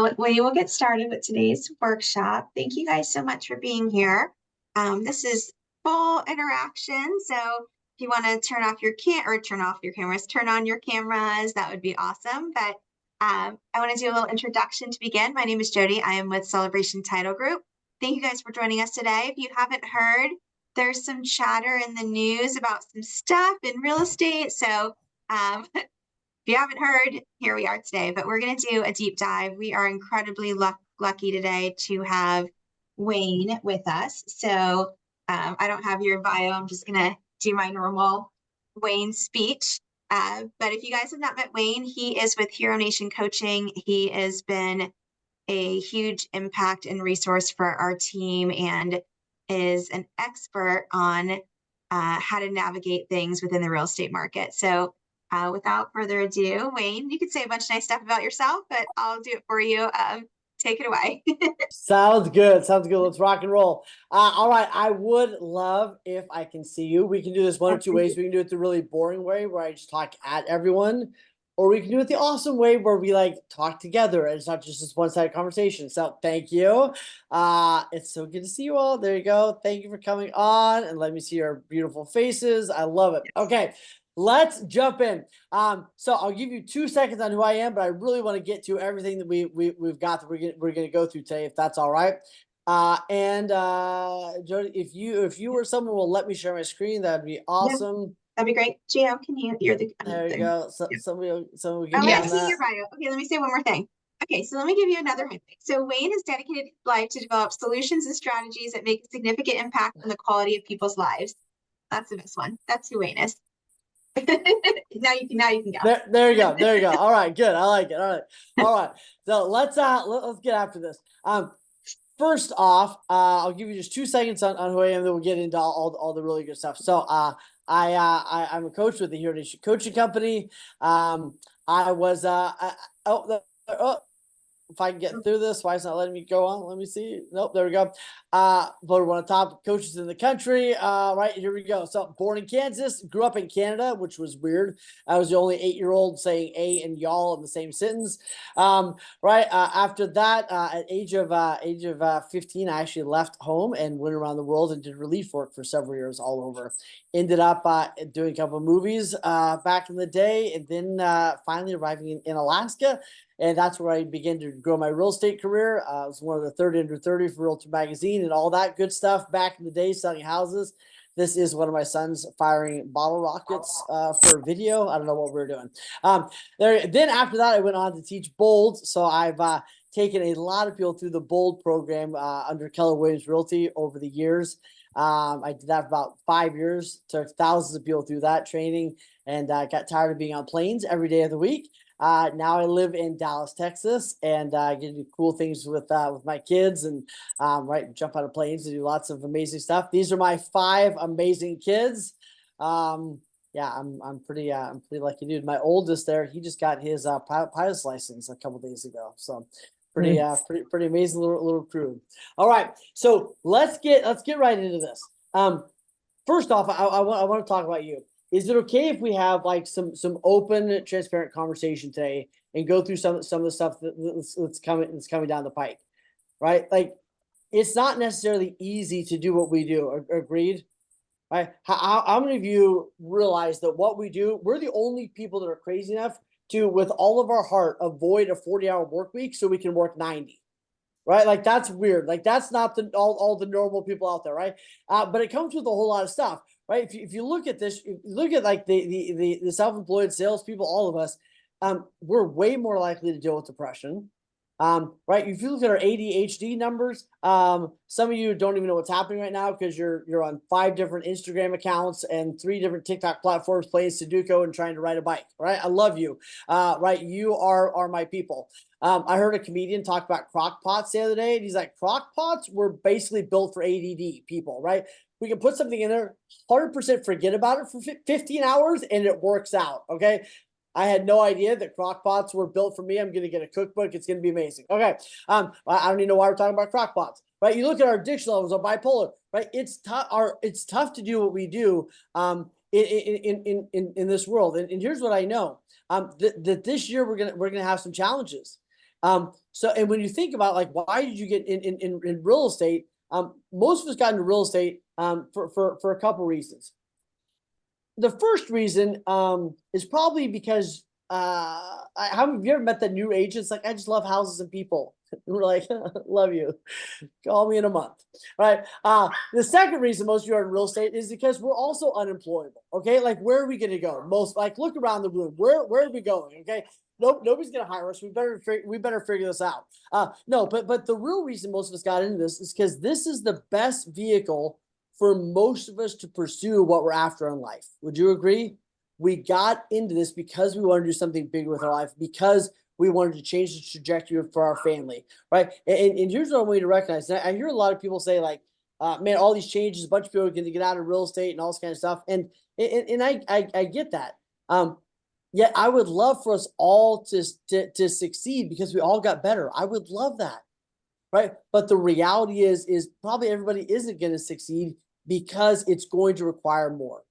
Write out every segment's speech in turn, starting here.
So we will get started with today's workshop. Thank you guys so much for being here. This is full interaction. So if you want to turn off your cameras, turn on your cameras, that would be awesome. But I want to do a little introduction to begin. My name is Jody. I am with Celebration Title Group. Thank you guys for joining us today. If you haven't heard, there's some chatter in the news about some stuff in real estate. So if you haven't heard, here we are today, but we're going to do a deep dive. We are incredibly lucky today to have Wayne with us. So I don't have your bio. I'm just going to do my normal Wayne speech. But if you guys have not met Wayne, he is with Hero Nation Coaching. He has been a huge impact and resource for our team and is an expert on how to navigate things within the real estate market. So without further ado, Wayne, you could say a bunch of nice stuff about yourself, but I'll do it for you. Take it away. Sounds good. Sounds good. Let's rock and roll. All right. I would love if I can see you. We can do this one of two ways. We can do it the really boring way where I just talk at everyone, or we can do it the awesome way where we like talk together and it's not just this one-sided conversation. So thank you. It's so good to see you all. There you go. Thank you for coming on and let me see your beautiful faces. I love it. Okay. Let's jump in. So I'll give you 2 seconds on who I am, but I really want to get to everything that we've got that we're gonna go through today, if that's all right. Jody, if you or someone will let me share my screen, that'd be awesome. That'd be great. Gio, you're the there you go. So yeah. somebody will give me your bio. Okay, let me say one more thing. Okay, so let me give you another highlight. So Wayne has dedicated his life to develop solutions and strategies that make a significant impact on the quality of people's lives. That's the best one. That's who Wayne is. now you can go. There you go. All right, good. I like it. All right. So let's get after this. First off, I'll give you just 2 seconds on who I am, then we'll get into all the really good stuff. So I'm a coach with the Hero Nation Coaching Company. I was if I can get through this, why is it not letting me go on? Let me see. Nope, there we go. Voted one of the top coaches in the country. Right, here we go. So born in Kansas, grew up in Canada, which was weird. I was the only 8-year-old saying a and y'all in the same sentence. After that, at age of 15, I actually left home and went around the world and did relief work for several years all over. Ended up doing a couple of movies back in the day, and then finally arriving in Alaska. And that's where I began to grow my real estate career. I was one of the 30 under 30 for Realtor Magazine and all that good stuff back in the day, selling houses. This is one of my sons firing bottle rockets for a video. I don't know what we're doing. Then after that, I went on to teach Bold. So I've taken a lot of people through the Bold program under Keller Williams Realty over the years. I did that for about 5 years, took thousands of people through that training, and got tired of being on planes every day of the week. Now I live in Dallas, Texas, and get to do cool things with my kids and jump out of planes and do lots of amazing stuff. These are my 5 amazing kids. I'm pretty lucky dude. My oldest there, he just got his pilot's license a couple days ago. So pretty amazing little crew. All right, so let's get right into this. First off, I want to talk about you. Is it okay if we have like some open, transparent conversation today and go through some of the stuff that's coming down the pike, right? Like, it's not necessarily easy to do what we do. Agreed, right? How many of you realize that what we do, we're the only people that are crazy enough to, with all of our heart, avoid a 40-hour work week so we can work 90. Right? Like, that's weird. Like, that's not all the normal people out there, right? But it comes with a whole lot of stuff, right? If you look at this, if you look at like the self-employed salespeople, all of us, we're way more likely to deal with depression. Right? If you look at our ADHD numbers, some of you don't even know what's happening right now because you're on 5 different Instagram accounts and 3 different TikTok platforms playing Sudoku and trying to ride a bike. Right? I love you. Right? You are my people. I heard a comedian talk about crock pots the other day, and he's like, crock pots were basically built for ADD people, right? We can put something in there, 100% forget about it for 15 hours, and it works out, okay? I had no idea that crock pots were built for me. I'm going to get a cookbook. It's going to be amazing. Okay. I don't even know why we're talking about crock pots, right? You look at our addiction levels of bipolar, right? It's tough to do what we do in this world. And here's what I know, that this year we're going to have some challenges. So, and when you think about like, why did you get in real estate? Most of us got into real estate for a couple reasons. The first reason is probably because have you ever met that new agents? Like, I just love houses and people. We're like, love you. Call me in a month. Right. The second reason most of you are in real estate is because we're also unemployable. Okay. Like, where are we going to go? Most, like, look around the room. Where are we going? Okay. Nope, nobody's going to hire us. We better figure this out. No, but the real reason most of us got into this is because this is the best vehicle for most of us to pursue what we're after in life. Would you agree? We got into this because we want to do something big with our life, because we wanted to change the trajectory for our family, right? And here's what I want you to recognize. I hear a lot of people say, like, man, all these changes, a bunch of people are going to get out of real estate and all this kind of stuff. And I get that. Yet I would love for us all to succeed because we all got better. I would love that. Right. But the reality is probably everybody isn't going to succeed because it's going to require more.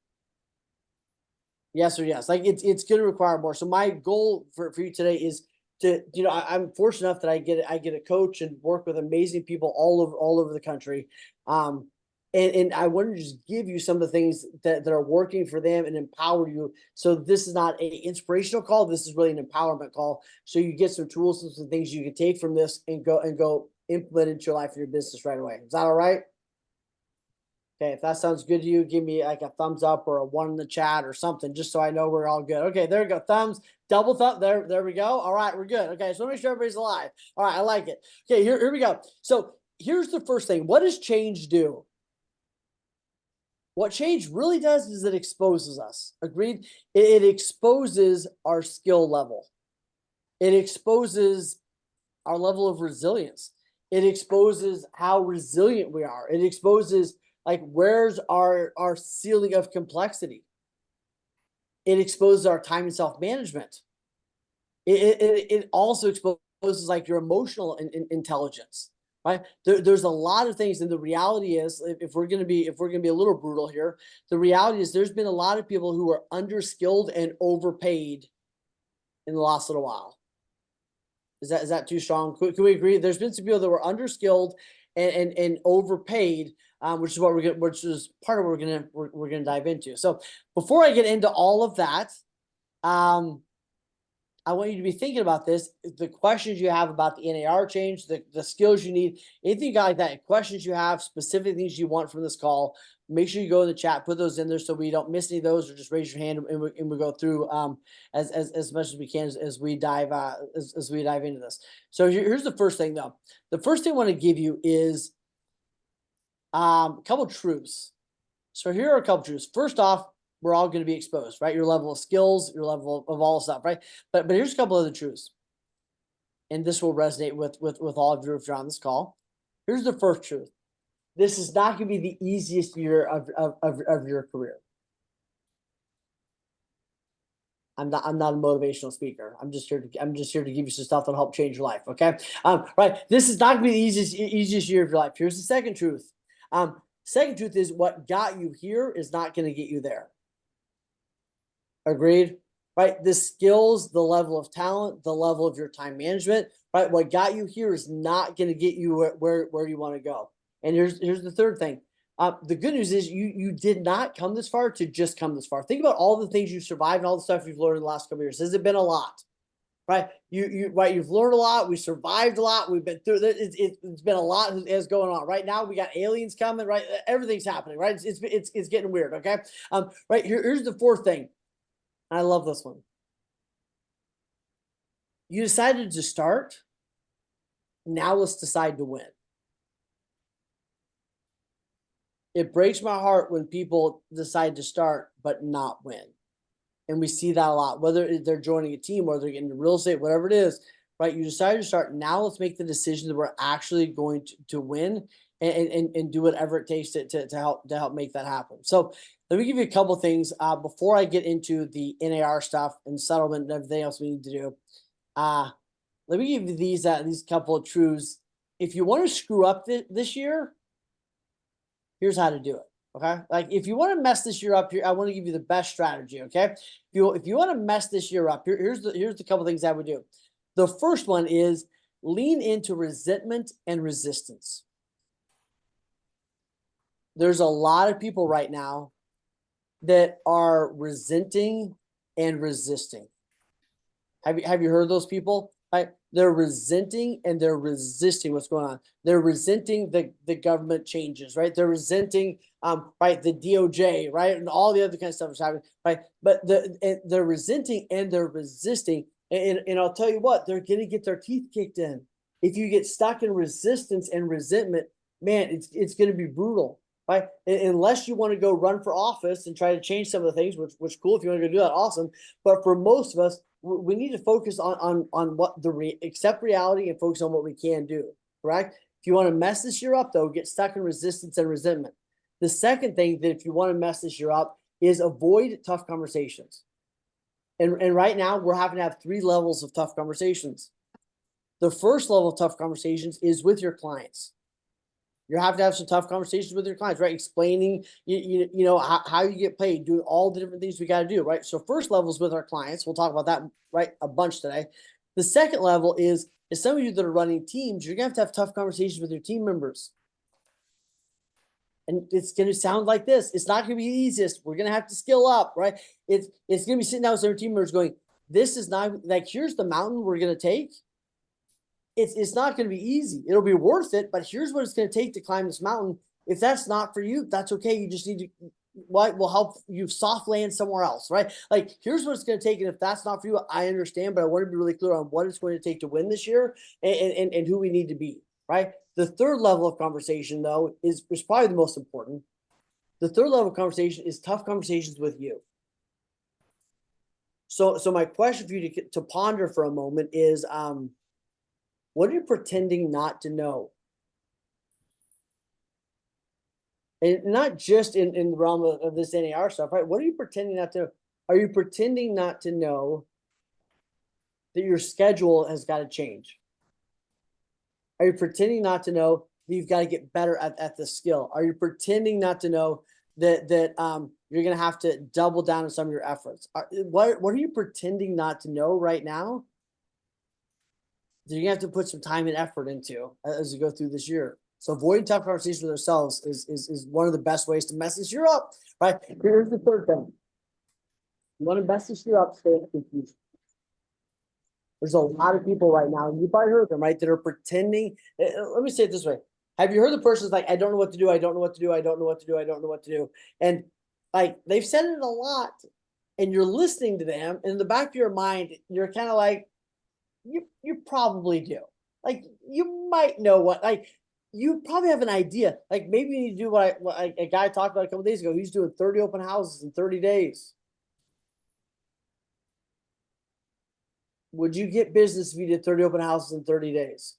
Yes or yes. Like, it's going to require more. So my goal for you today is to, I'm fortunate enough that I get a coach and work with amazing people all over the country. And I want to just give you some of the things that are working for them and empower you. So this is not an inspirational call. This is really an empowerment call. So you get some tools and some things you can take from this and go implement into your life and your business right away. Is that all right? Okay, if that sounds good to you, give me like a thumbs up or a 1 in the chat or something, just so I know we're all good. Okay, there we go. Thumbs, double thumb. There we go. All right, we're good. Okay, so make sure everybody's alive. All right, I like it. Okay, here we go. So here's the first thing. What does change do? What change really does is it exposes us. Agreed? It exposes our skill level. It exposes our level of resilience. It exposes how resilient we are. It exposes, like, where's our ceiling of complexity. It exposes our time and self-management. It also exposes, like, your emotional intelligence, right? There's a lot of things, and the reality is, if we're gonna be a little brutal here, the reality is there's been a lot of people who are underskilled and overpaid in the last little while. Is that too strong? Can we agree? There's been some people that were underskilled and overpaid, which is part of what we're gonna dive into. So before I get into all of that, I want you to be thinking about this. The questions you have about the NAR change, the skills you need, anything you got like that, questions you have, specific things you want from this call, make sure you go in the chat, put those in there so we don't miss any of those, or just raise your hand and we go through as much as we can as we dive into this. So here's the first thing though. The first thing I want to give you is a couple truths. So here are a couple truths. First off, we're all going to be exposed, right? Your level of skills, your level of all stuff, right? But here's a couple other truths, and this will resonate with all of you if you're on this call. Here's the first truth: this is not going to be the easiest year of your career. I'm not a motivational speaker. I'm just here to give you some stuff that'll help change your life. Okay, right? This is not going to be the easiest year of your life. Here's the second truth. Second truth is what got you here is not going to get you there. Agreed? Right? The skills, the level of talent, the level of your time management, right? What got you here is not going to get you where you want to go. And here's the third thing. The good news is you did not come this far to just come this far. Think about all the things you survived and all the stuff you've learned in the last couple of years. Has it been a lot? Right? You've learned a lot. We survived a lot. We've been through it's been a lot is going on. Right now we got aliens coming, right? Everything's happening, right? It's getting weird. Okay. Right. Here's the fourth thing. I love this one. You decided to start. Now let's decide to win. It breaks my heart when people decide to start but not win. And we see that a lot, whether they're joining a team or they're getting into real estate, whatever it is, right? You decided to start. Now let's make the decision that we're actually going to win and do whatever it takes to help make that happen. So let me give you a couple things before I get into the NAR stuff and settlement and everything else we need to do. Let me give you these couple of truths. If you want to screw up this year, here's how to do it. Okay, like if you want to mess this year up here, I want to give you the best strategy. Okay, if you want to mess this year up, here's the couple things I would do. The first one is lean into resentment and resistance. There's a lot of people right now that are resenting and resisting. Have you heard those people? Right? They're resenting and they're resisting what's going on. They're resenting the government changes, right? They're resenting right, the DOJ, right? And all the other kind of stuff is happening, right? But they're resenting and they're resisting. And I'll tell you what, they're gonna get their teeth kicked in. If you get stuck in resistance and resentment, man, it's gonna be brutal. Right? Unless you want to go run for office and try to change some of the things, which cool. If you want to go do that, awesome. But for most of us, we need to focus on what accept reality and focus on what we can do. Correct? If you want to mess this year up, though, get stuck in resistance and resentment. The second thing that if you want to mess this year up is avoid tough conversations. And right now we're having to have 3 levels of tough conversations. The first level of tough conversations is with your clients. You have to have some tough conversations with your clients, right? Explaining, you know, how you get paid, doing all the different things we got to do, right? So first level is with our clients. We'll talk about that, right, a bunch today. The second level is some of you that are running teams, you're going to have tough conversations with your team members. And it's going to sound like this. It's not going to be the easiest. We're going to have to skill up, right? It's going to be sitting down with our team members going, this is not, like, here's the mountain we're going to take. It's not going to be easy. It'll be worth it, but here's what it's going to take to climb this mountain. If that's not for you, that's okay. You just need to, what will help you soft land somewhere else, right? Like, here's what it's going to take. And if that's not for you, I understand, but I want to be really clear on what it's going to take to win this year and who we need to be, right? The third level of conversation, though, is probably the most important. The third level of conversation is tough conversations with you. So my question for you to ponder for a moment is, what are you pretending not to know? And not just in the realm of this NAR stuff, right? What are you pretending not to know? Are you pretending not to know that your schedule has got to change? Are you pretending not to know that you've got to get better at the skill? Are you pretending not to know that you're going to have to double down on some of your efforts? What are you pretending not to know right now that you're going to have to put some time and effort into as you go through this year? So avoiding tough conversations with ourselves is one of the best ways to mess this year up, right? Here's the third thing. You want to mess this year up, stay in confusion. There's a lot of people right now, and you probably heard them, right, that are pretending. Let me say it this way. Have you heard the person's like, I don't know what to do, I don't know what to do, I don't know what to do, I don't know what to do. And like, they've said it a lot, and you're listening to them, and in the back of your mind, you're kind of like, you probably do. Like, you might know what, like, you probably have an idea. Like, maybe you need to do what a guy talked about a couple days ago. He's doing 30 open houses in 30 days. Would you get business if you did 30 open houses in 30 days?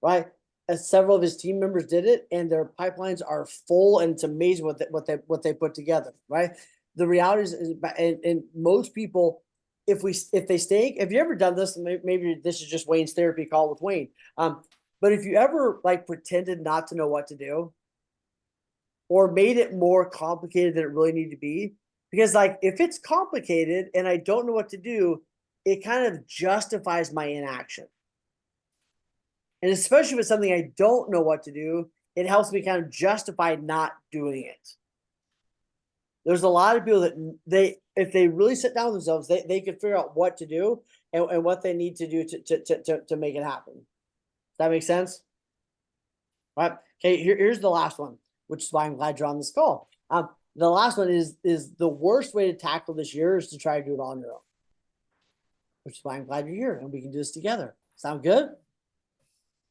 Right? As several of his team members did it, and their pipelines are full, and it's amazing what they put together. Right? The reality is, and most people, if they stay, have you ever done this? Maybe this is just Wayne's therapy call with Wayne. But if you ever like pretended not to know what to do, or made it more complicated than it really needed to be, because like if it's complicated and I don't know what to do, it kind of justifies my inaction. And especially if it's something I don't know what to do, it helps me kind of justify not doing it. There's a lot of people that if they really sit down with themselves, they can figure out what to do and what they need to do to make it happen. Does that make sense? All right. Okay, here's the last one, which is why I'm glad you're on this call. The last one is the worst way to tackle this year is to try to do it on your own. Which is why I'm glad you're here and we can do this together. Sound good?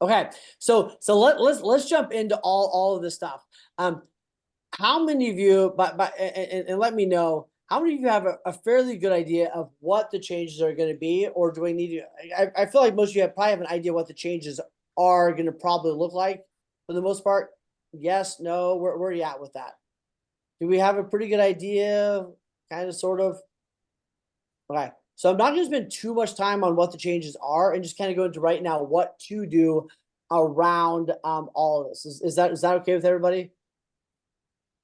Okay, so let's jump into all of this stuff. How many of you, and let me know, how many of you have a fairly good idea of what the changes are going to be, or do I need to? I feel like most of you probably have an idea what the changes are going to probably look like for the most part. Yes, no, where are you at with that? Do we have a pretty good idea, kind of, sort of? Okay. So I'm not going to spend too much time on what the changes are and just kind of go into right now what to do around all of this. Is that okay with everybody?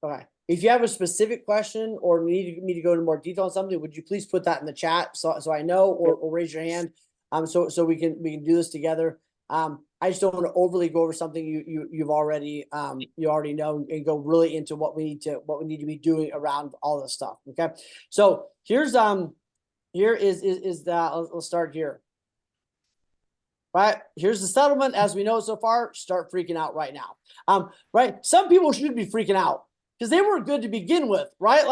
Okay. If you have a specific question or need me to go into more detail on something, would you please put that in the chat so I know, or raise your hand. So we can do this together. I just don't want to overly go over something you've already you already know, and go really into what we need to be doing around all this stuff. Okay, so here's here is the let's start here. Right, here's the settlement as we know so far. Start freaking out right now. Right, some people should be freaking out because they weren't good to begin with, right?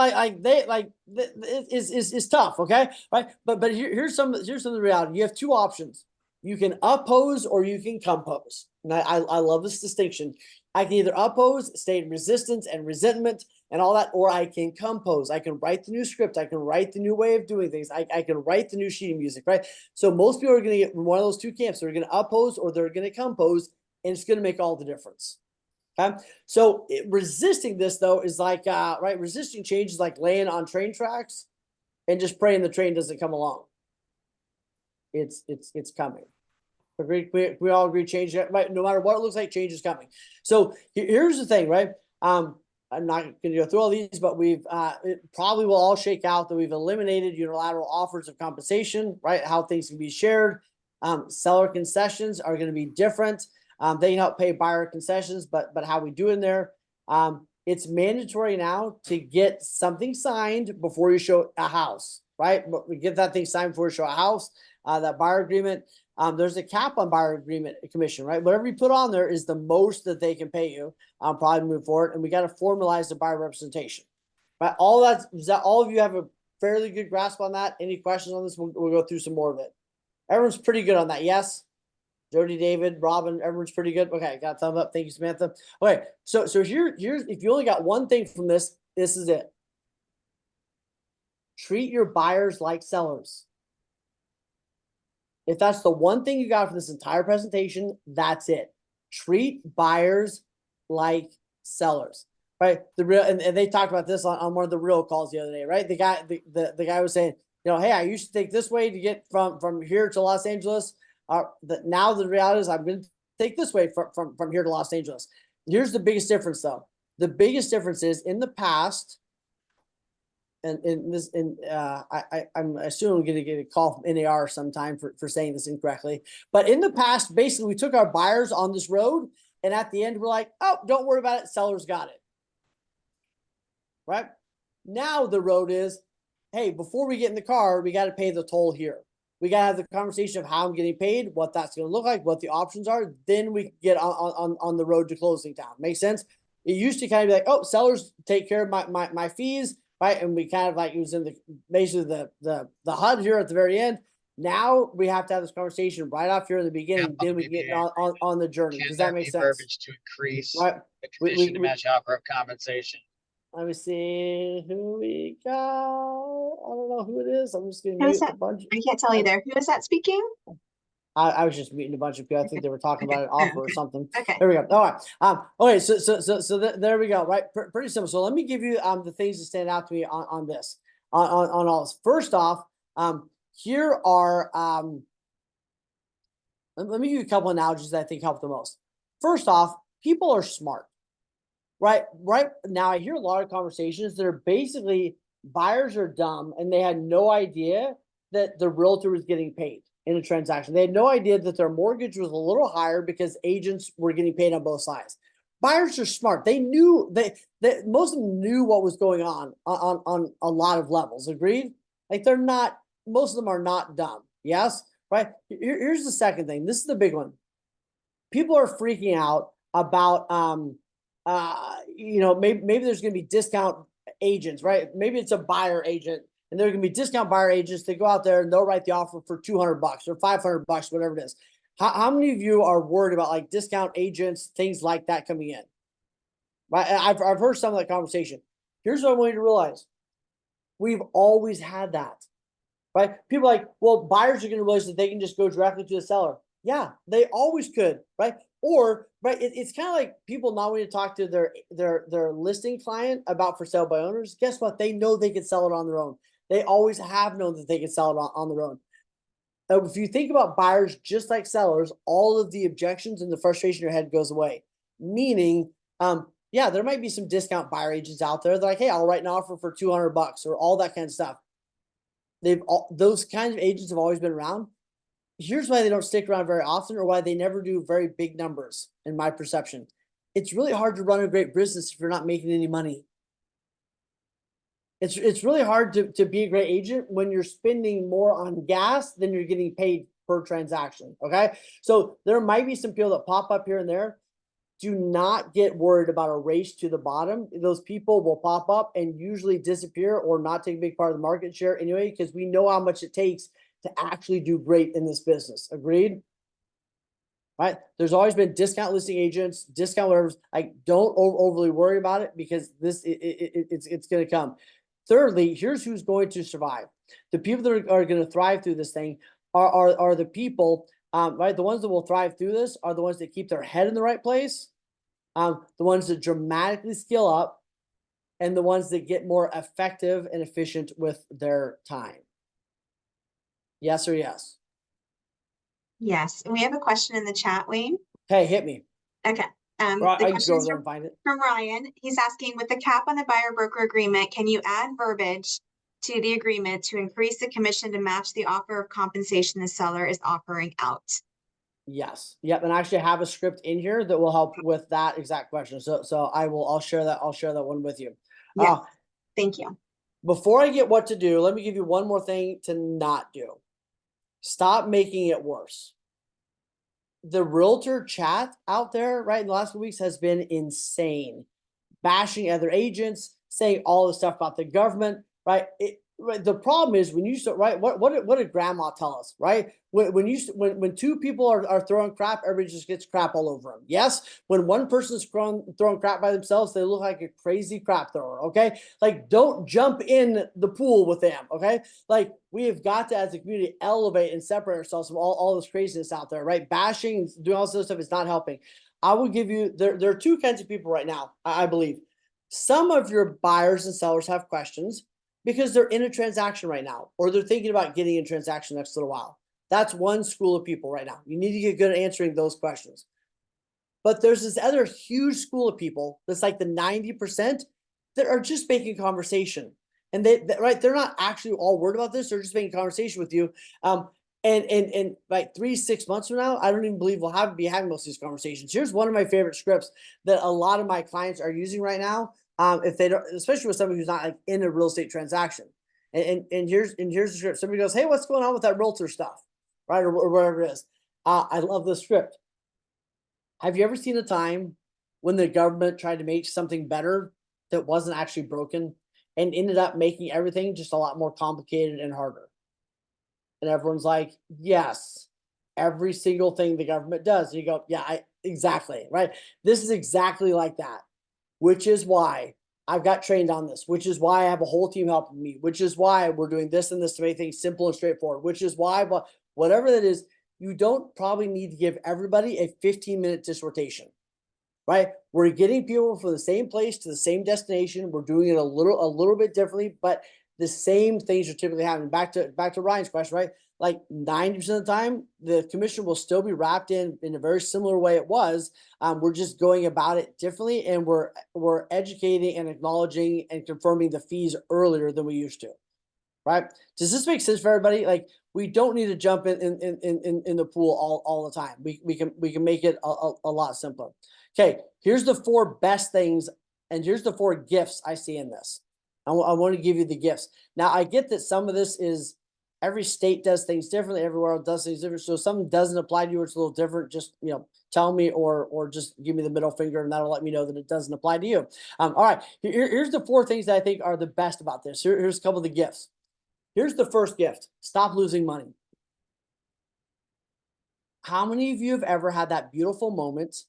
It's tough, okay, right? But here's some of the reality. You have two options. You can oppose or you can compose. And I love this distinction. I can either oppose, stay in resistance and resentment and all that, or I can compose. I can write the new script. I can write the new way of doing things. I can write the new sheet music, right? So most people are going to get one of those two camps. They're going to oppose or they're going to compose, and it's going to make all the difference. Okay, so resisting this though is like right, resisting change is like laying on train tracks and just praying the train doesn't come along. It's coming. Agree? We all agree change, right? No matter what it looks like, change is coming. So here's the thing, right? I'm not going to go through all these, but we've it probably will all shake out that we've eliminated unilateral offers of compensation, right? How things can be shared. Seller concessions are going to be different. They can help pay buyer concessions, but how we do in there. It's mandatory now to get something signed before you show a house, right? But we get that thing signed before you show a house. That buyer agreement. There's a cap on buyer agreement commission, right? Whatever you put on there is the most that they can pay you. Probably move forward, and we got to formalize the buyer representation, right? All that is that. All of you have a fairly good grasp on that. Any questions on this? We'll go through some more of it. Everyone's pretty good on that. Yes. Jody, David, Robin, everyone's pretty good. Okay, got a thumb up. Thank you, Samantha. Okay, so here's if you only got one thing from this, this is it. Treat your buyers like sellers. If that's the one thing you got from this entire presentation, that's it. Treat buyers like sellers, right? The real and they talked about this on one of the real calls the other day, right? The guy was saying, hey, I used to take this way to get from here to Los Angeles. Now the reality is I'm going to take this way from here to Los Angeles. Here's the biggest difference, though. The biggest difference is in the past. And I'm assuming I'm going to get a call from NAR sometime for saying this incorrectly. But in the past, basically, we took our buyers on this road, and at the end, we're like, oh, don't worry about it. Sellers got it. Right? Now the road is, hey, before we get in the car, we got to pay the toll here. We got to have the conversation of how I'm getting paid, what that's going to look like, what the options are. Then we get on the road to closing down. Make sense? It used to kind of be like, oh, sellers take care of my fees. Right, and we kind of like it was in the basically the HUD here at the very end. Now we have to have this conversation right off here in the beginning. Then we get on the journey. Does that make sense? Verbiage to increase right. The commission to match offer of compensation. Let me see who we got. I don't know who it is. I'm just going to mute a bunch. I can't tell you there. Who is that speaking? I was just meeting a bunch of people. I think they were talking about an offer or something. Okay. There we go. All right. Okay. So there we go. Right. Pretty simple. So let me give you the things that stand out to me on this on all this. First off, here are let me give you a couple analogies that I think help the most. First off, people are smart. Right now, I hear a lot of conversations that are basically buyers are dumb and they had no idea that the realtor was getting paid in a transaction. They had no idea that their mortgage was a little higher because agents were getting paid on both sides. Buyers are smart. They knew that most of them knew what was going on a lot of levels. Agreed? Like they're not. Most of them are not dumb. Yes, right. Here's the second thing. This is the big one. People are freaking out about maybe there's going to be discount agents, right? Maybe it's a buyer agent. And there are going to be discount buyer agents that go out there and they'll write the offer for $200 or $500, whatever it is. How many of you are worried about like discount agents, things like that coming in? Right? I've heard some of that conversation. Here's what I want you to realize. We've always had that, right? People are like, well, buyers are going to realize that they can just go directly to the seller. Yeah, they always could, right? Or, right, it's kind of like people not wanting to talk to their listing client about for sale by owners. Guess what? They know they can sell it on their own. They always have known that they can sell it on their own. If you think about buyers just like sellers, all of the objections and the frustration in your head goes away. Meaning, yeah, there might be some discount buyer agents out there. They're like, hey, I'll write an offer for $200 or all that kind of stuff. Those kinds of agents have always been around. here's why they don't stick around very often, or why they never do very big numbers, in my perception. It's really hard to run a great business if you're not making any money. It's really hard to be a great agent when you're spending more on gas than you're getting paid per transaction. Okay. So there might be some people that pop up here and there. Do not get worried about a race to the bottom. Those people will pop up and usually disappear or not take a big part of the market share anyway, because we know how much it takes to actually do great in this business. Agreed? Right? There's always been discount listing agents, discount whatever. Like, don't overly worry about it, because it's going to come. Thirdly, here's who's going to survive. The people that are going to thrive through this thing are the people, right? The ones that will thrive through this are the ones that keep their head in the right place, the ones that dramatically skill up, and the ones that get more effective and efficient with their time. Yes or yes? Yes, and we have a question in the chat, Wayne. Hey, hit me. Okay. Or I The can question go is there and find it. from Ryan. He's asking, with the cap on the buyer broker agreement, can you add verbiage to the agreement to increase the commission to match the offer of compensation the seller is offering out? Yes. Yep. And I actually have a script in here that will help with that exact question. So I'll share that. I'll share that one with you. Yes. Thank you. Before I get what to do, let me give you one more thing to not do. Stop making it worse. The realtor chat out there, right, in the last few weeks has been insane. Bashing other agents, saying all the stuff about the government, right? Right, the problem is when you start, right? What did grandma tell us, right? When two people are throwing crap, everybody just gets crap all over them. Yes, when one person's throwing crap by themselves, they look like a crazy crap thrower. Okay, like, don't jump in the pool with them. Okay, like, we have got to, as a community, elevate and separate ourselves from all this craziness out there, right? Bashing, doing all this other stuff is not helping. I will give you, there are two kinds of people right now, I believe. Some of your buyers and sellers have questions because they're in a transaction right now, or they're thinking about getting a transaction next little while. That's one school of people right now. You need to get good at answering those questions. But there's this other huge school of people that's like the 90% that are just making conversation. And they're not actually all worried about this. They're just making conversation with you. And like 3-6 months from now, I don't even believe we'll be having most of these conversations. Here's one of my favorite scripts that a lot of my clients are using right now. If they don't, especially with somebody who's not like in a real estate transaction. And here's the script. Somebody goes, "Hey, what's going on with that realtor stuff?" Right? Or whatever it is. I love this script. Have you ever seen a time when the government tried to make something better that wasn't actually broken and ended up making everything just a lot more complicated and harder? And everyone's like, yes, every single thing the government does. And you go, yeah, exactly, right? This is exactly like that, which is why I've got trained on this, which is why I have a whole team helping me, which is why we're doing this and this to make things simple and straightforward, which is why, but whatever that is, you don't probably need to give everybody a 15-minute dissertation, right? We're getting people from the same place to the same destination. We're doing it a little bit differently, but the same things are typically happening. Back to Ryan's question, right? Like 90% of the time, the commission will still be wrapped in a very similar way it was. We're just going about it differently, and we're educating and acknowledging and confirming the fees earlier than we used to, right? Does this make sense for everybody? Like, we don't need to jump in the pool all the time. We can make it a lot simpler. Okay, here's the 4 best things, and here's the 4 gifts I see in this. I want to give you the gifts. Now, I get that some of this is, every state does things differently, everywhere does things different. So if something doesn't apply to you, it's a little different, just, tell me, or just give me the middle finger, and that'll let me know that it doesn't apply to you. All right, here's the 4 things that I think are the best about this. Here's a couple of the gifts. Here's the first gift: stop losing money. How many of you have ever had that beautiful moment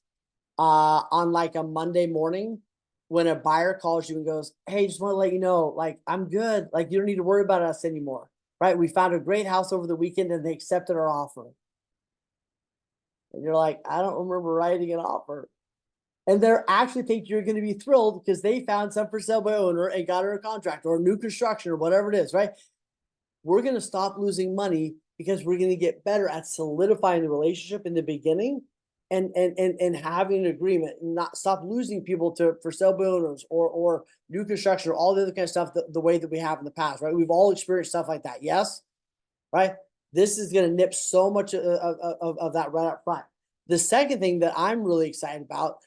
on like a Monday morning when a buyer calls you and goes, "Hey, just want to let you know, like, I'm good. Like, you don't need to worry about us anymore. Right? We found a great house over the weekend and they accepted our offer." And you're like, "I don't remember writing an offer." And they're actually think you're going to be thrilled because they found some for sale by owner and got her a contract or a new construction or whatever it is, right? We're going to stop losing money because we're going to get better at solidifying the relationship in the beginning and having an agreement, and not stop losing people to for sale by owners or new construction or all the other kind of stuff the way that we have in the past, right? We've all experienced stuff like that. Yes. Right. This is going to nip so much of that right up front. The second thing that I'm really excited about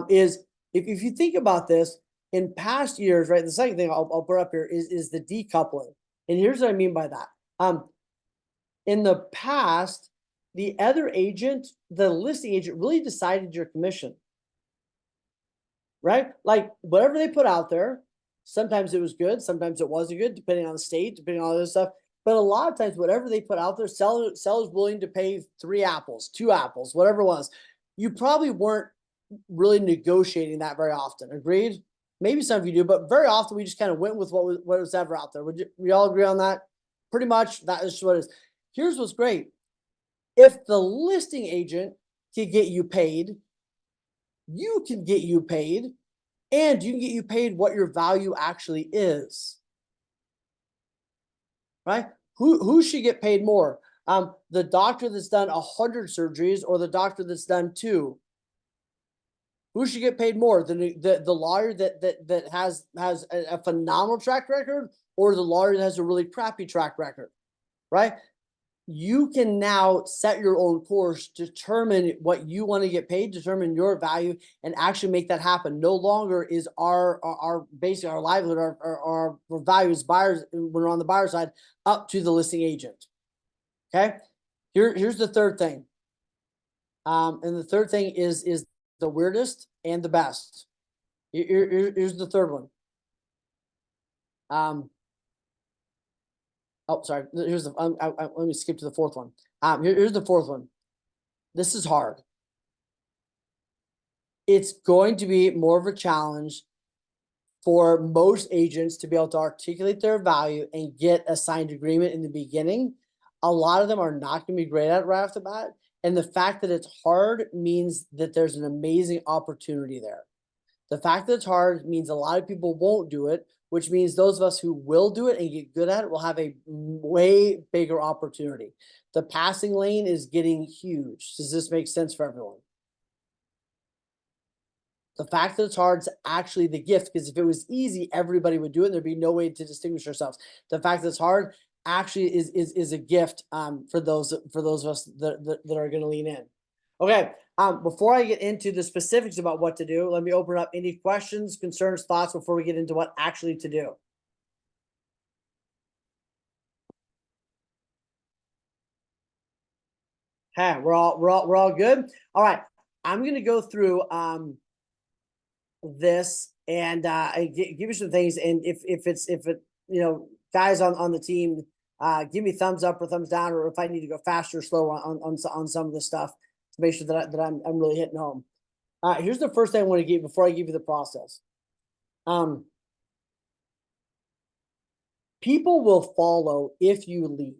is if you think about this in past years, right? The second thing I'll put up here is the decoupling. And here's what I mean by that. In the past, the other agent, the listing agent, really decided your commission, right? Like whatever they put out there, sometimes it was good, sometimes it wasn't good, depending on the state, depending on all this stuff. But a lot of times, whatever they put out there, sellers willing to pay 3 apples, 2 apples, whatever it was. You probably weren't really negotiating that very often. Agreed? Maybe some of you do, but very often we just kind of went with what was ever out there. We all agree on that? Pretty much that is what it is. Here's what's great. If the listing agent can get you paid, you can get you paid, and you can get you paid what your value actually is. Right? Who should get paid more? The doctor that's done 100 surgeries or the doctor that's done 2? Who should get paid more? The lawyer that has a phenomenal track record, or the lawyer that has a really crappy track record, right? You can now set your own course, determine what you want to get paid, determine your value, and actually make that happen. No longer is our basically our livelihood, our value as buyers, when we're on the buyer side, up to the listing agent. Okay, here's the third thing. And the third thing is the weirdest and the best. Here's the third one. Oh, sorry. Here's the. Let me skip to the fourth one. Here's the fourth one. This is hard. It's going to be more of a challenge for most agents to be able to articulate their value and get a signed agreement in the beginning. A lot of them are not going to be great at it right off the bat. And the fact that it's hard means that there's an amazing opportunity there. The fact that it's hard means a lot of people won't do it, which means those of us who will do it and get good at it will have a way bigger opportunity. The passing lane is getting huge. Does this make sense for everyone? The fact that it's hard is actually the gift, because if it was easy, everybody would do it and there'd be no way to distinguish ourselves. The fact that it's hard actually is a gift for those of us that are going to lean in. Okay, before I get into the specifics about what to do, let me open up any questions, concerns, thoughts before we get into what actually to do. Okay, we're all good. All right, I'm gonna go through this and give you some things, and if it guys on the team, give me thumbs up or thumbs down, or if I need to go faster or slower on some of this stuff to make sure that I'm really hitting home. Here's the first thing I want to give before I give you the process. People will follow if you lead.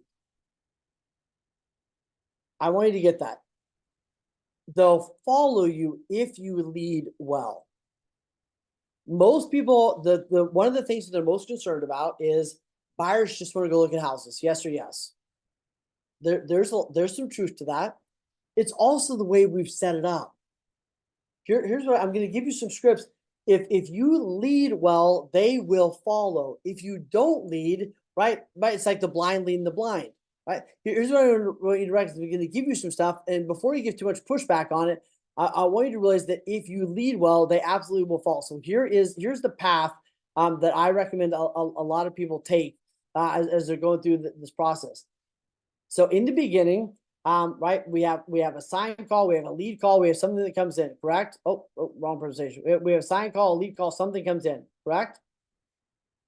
I want you to get that. They'll follow you if you lead well. Most people, the one of the things that they're most concerned about is buyers just want to go look at houses, yes or yes. There's some truth to that. It's also the way we've set it up. Here's what I'm going to give you some scripts. If you lead well, they will follow. If you don't lead, right, it's like the blind leading the blind, right? Here's what I want you to recognize. We're going to give you some stuff, and before you give too much pushback on it, I want you to realize that if you lead well, they absolutely will follow. So here's the path that I recommend a lot of people take as they're going through this process. So in the beginning, right, we have a sign call, we have a lead call, we have something that comes in, correct? Oh, wrong presentation. We have a sign call, a lead call, something comes in, correct?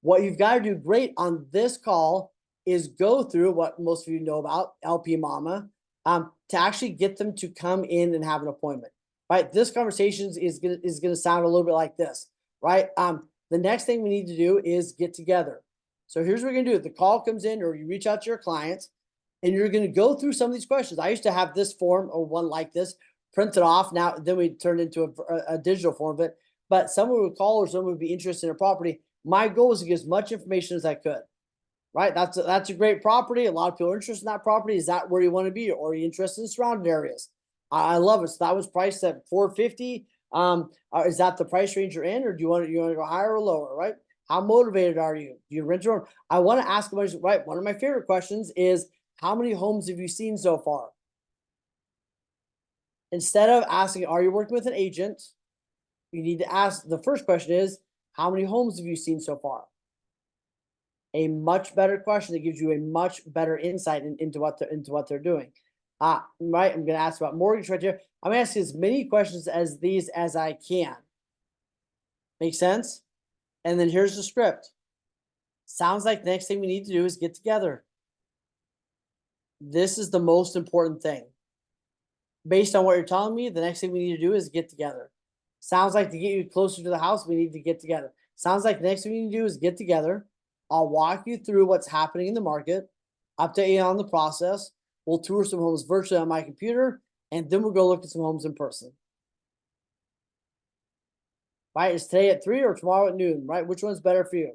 What you've got to do great on this call is go through what most of you know about, LP Mama, to actually get them to come in and have an appointment, right? This conversation is gonna sound a little bit like this, right? The next thing we need to do is get together. So here's what we're gonna do. The call comes in, or you reach out to your clients, and you're going to go through some of these questions. I used to have this form or one like this printed off. Now, then we turned into a digital form of it. But someone would call or someone would be interested in a property. My goal was to get as much information as I could, right? That's a great property. A lot of people are interested in that property. Is that where you want to be? Or are you interested in surrounding areas? I love it. So that was priced at $450. Is that the price range you're in, or do you want to go higher or lower, right? How motivated are you? Do you rent your own? I want to ask them, right? One of my favorite questions is, how many homes have you seen so far? Instead of asking, are you working with an agent? You need to ask, the first question is, how many homes have you seen so far? A much better question that gives you a much better insight into what they're doing. Right. I'm going to ask about mortgage right here. I'm going to ask as many questions as these as I can. Make sense? And then here's the script. Sounds like the next thing we need to do is get together. This is the most important thing. Based on what you're telling me, the next thing we need to do is get together. Sounds like to get you closer to the house, we need to get together. Sounds like the next thing we need to do is get together. I'll walk you through what's happening in the market, update you on the process. We'll tour some homes virtually on my computer, and then we'll go look at some homes in person. Right? Is today at 3 or tomorrow at noon? Right? Which one's better for you?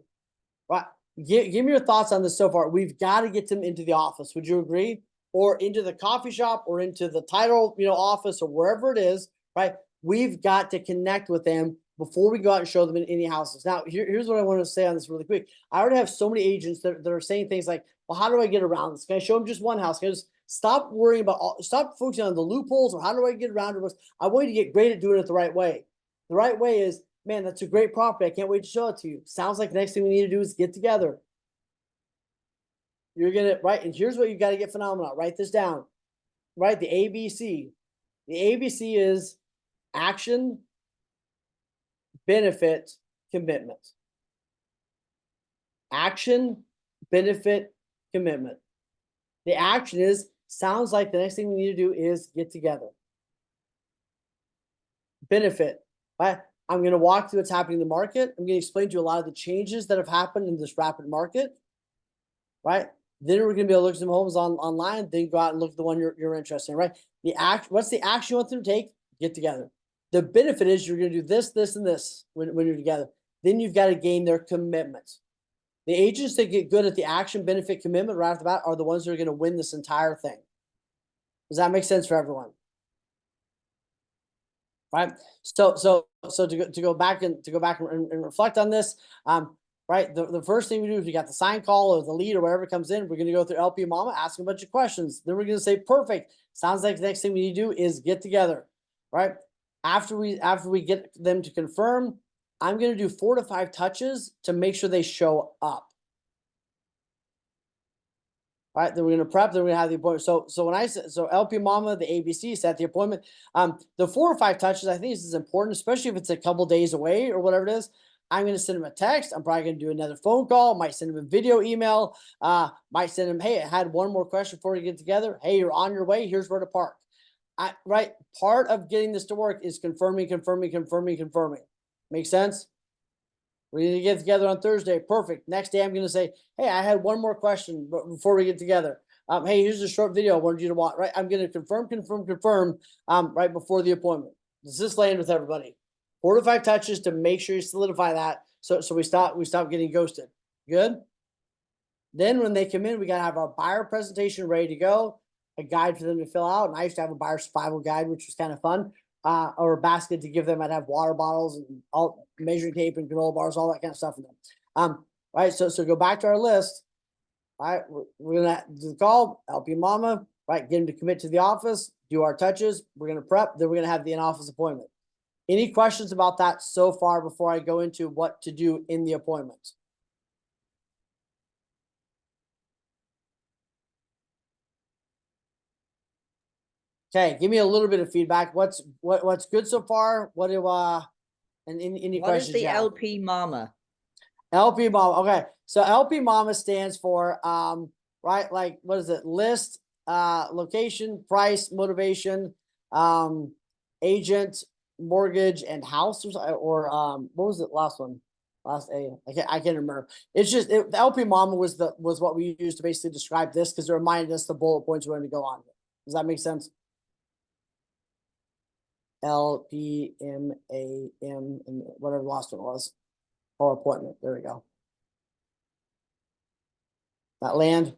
Right? Give me your thoughts on this so far. We've got to get them into the office. Would you agree? Or into the coffee shop, or into the title, office, or wherever it is. Right? We've got to connect with them before we go out and show them in any houses. Now, here's what I want to say on this really quick. I already have so many agents that are saying things like, well, how do I get around this? Can I show them just one house? Can I just stop worrying about stop focusing on the loopholes, or how do I get around it? I want you to get great at doing it the right way. The right way is, man, that's a great property. I can't wait to show it to you. Sounds like the next thing we need to do is get together. You're going to, right? And here's what you've got to get phenomenal. Write this down. Right? The ABC. The ABC is action, benefit, commitment. Action, benefit, commitment. The action is, sounds like the next thing we need to do is get together. Benefit, right? I'm going to walk through what's happening in the market. I'm going to explain to you a lot of the changes that have happened in this rapid market, right? Then we're going to be able to look at some homes online, then go out and look at the one you're interested in, right? What's the action you want them to take? Get together. The benefit is you're going to do this, this, and this when you're together. Then you've got to gain their commitment. The agents that get good at the action, benefit, commitment right off the bat are the ones that are going to win this entire thing. Does that make sense for everyone? Right. So to go back and reflect on this, right. The first thing we do is we got the sign call or the lead or whatever comes in. We're going to go through LP Mama, ask a bunch of questions. Then we're going to say, perfect. Sounds like the next thing we need to do is get together. Right. After we get them to confirm, I'm going to do 4 to 5 touches to make sure they show up. All right, then we're going to prep, then we're going to have the appointment. So when I said, so LP Mama, the ABC set the appointment. The 4 or 5 touches, I think this is important, especially if it's a couple days away or whatever it is. I'm going to send them a text. I'm probably going to do another phone call. Might send them a video email. Might send them, hey, I had one more question before we get together. Hey, you're on your way. Here's where to park. Right. Part of getting this to work is confirming. Make sense? We need to get together on Thursday. Perfect. Next day, I'm going to say, hey, I had one more question before we get together. Hey, here's a short video I wanted you to watch. Right. I'm going to confirm, right before the appointment. Does this land with everybody? 4 to 5 touches to make sure you solidify that. So we stop getting ghosted. Good. Then when they come in, we got to have our buyer presentation ready to go, a guide for them to fill out. And I used to have a buyer survival guide, which was kind of fun. Or a basket to give them. I'd have water bottles and all measuring tape and granola bars, all that kind of stuff in them. Right. So go back to our list. All right. We're going to do the call, LP Mama, right. Get them to commit to the office, do our touches. We're going to prep. Then we're going to have the in-office appointment. Any questions about that so far before I go into what to do in the appointment? Okay, give me a little bit of feedback. What's good so far? What do and any What is questions? the LP Mama? LP Mama. Okay, so LP Mama stands for right, like what is it? List, location, price, motivation, agent, mortgage, and house, or what was it? Last one. Last A. I can't remember. It's just the LP Mama was what we used to basically describe this because it reminded us the bullet points we're going to go on. Does that make sense? LPMAM and whatever the last one was, or appointment. There we go. That land.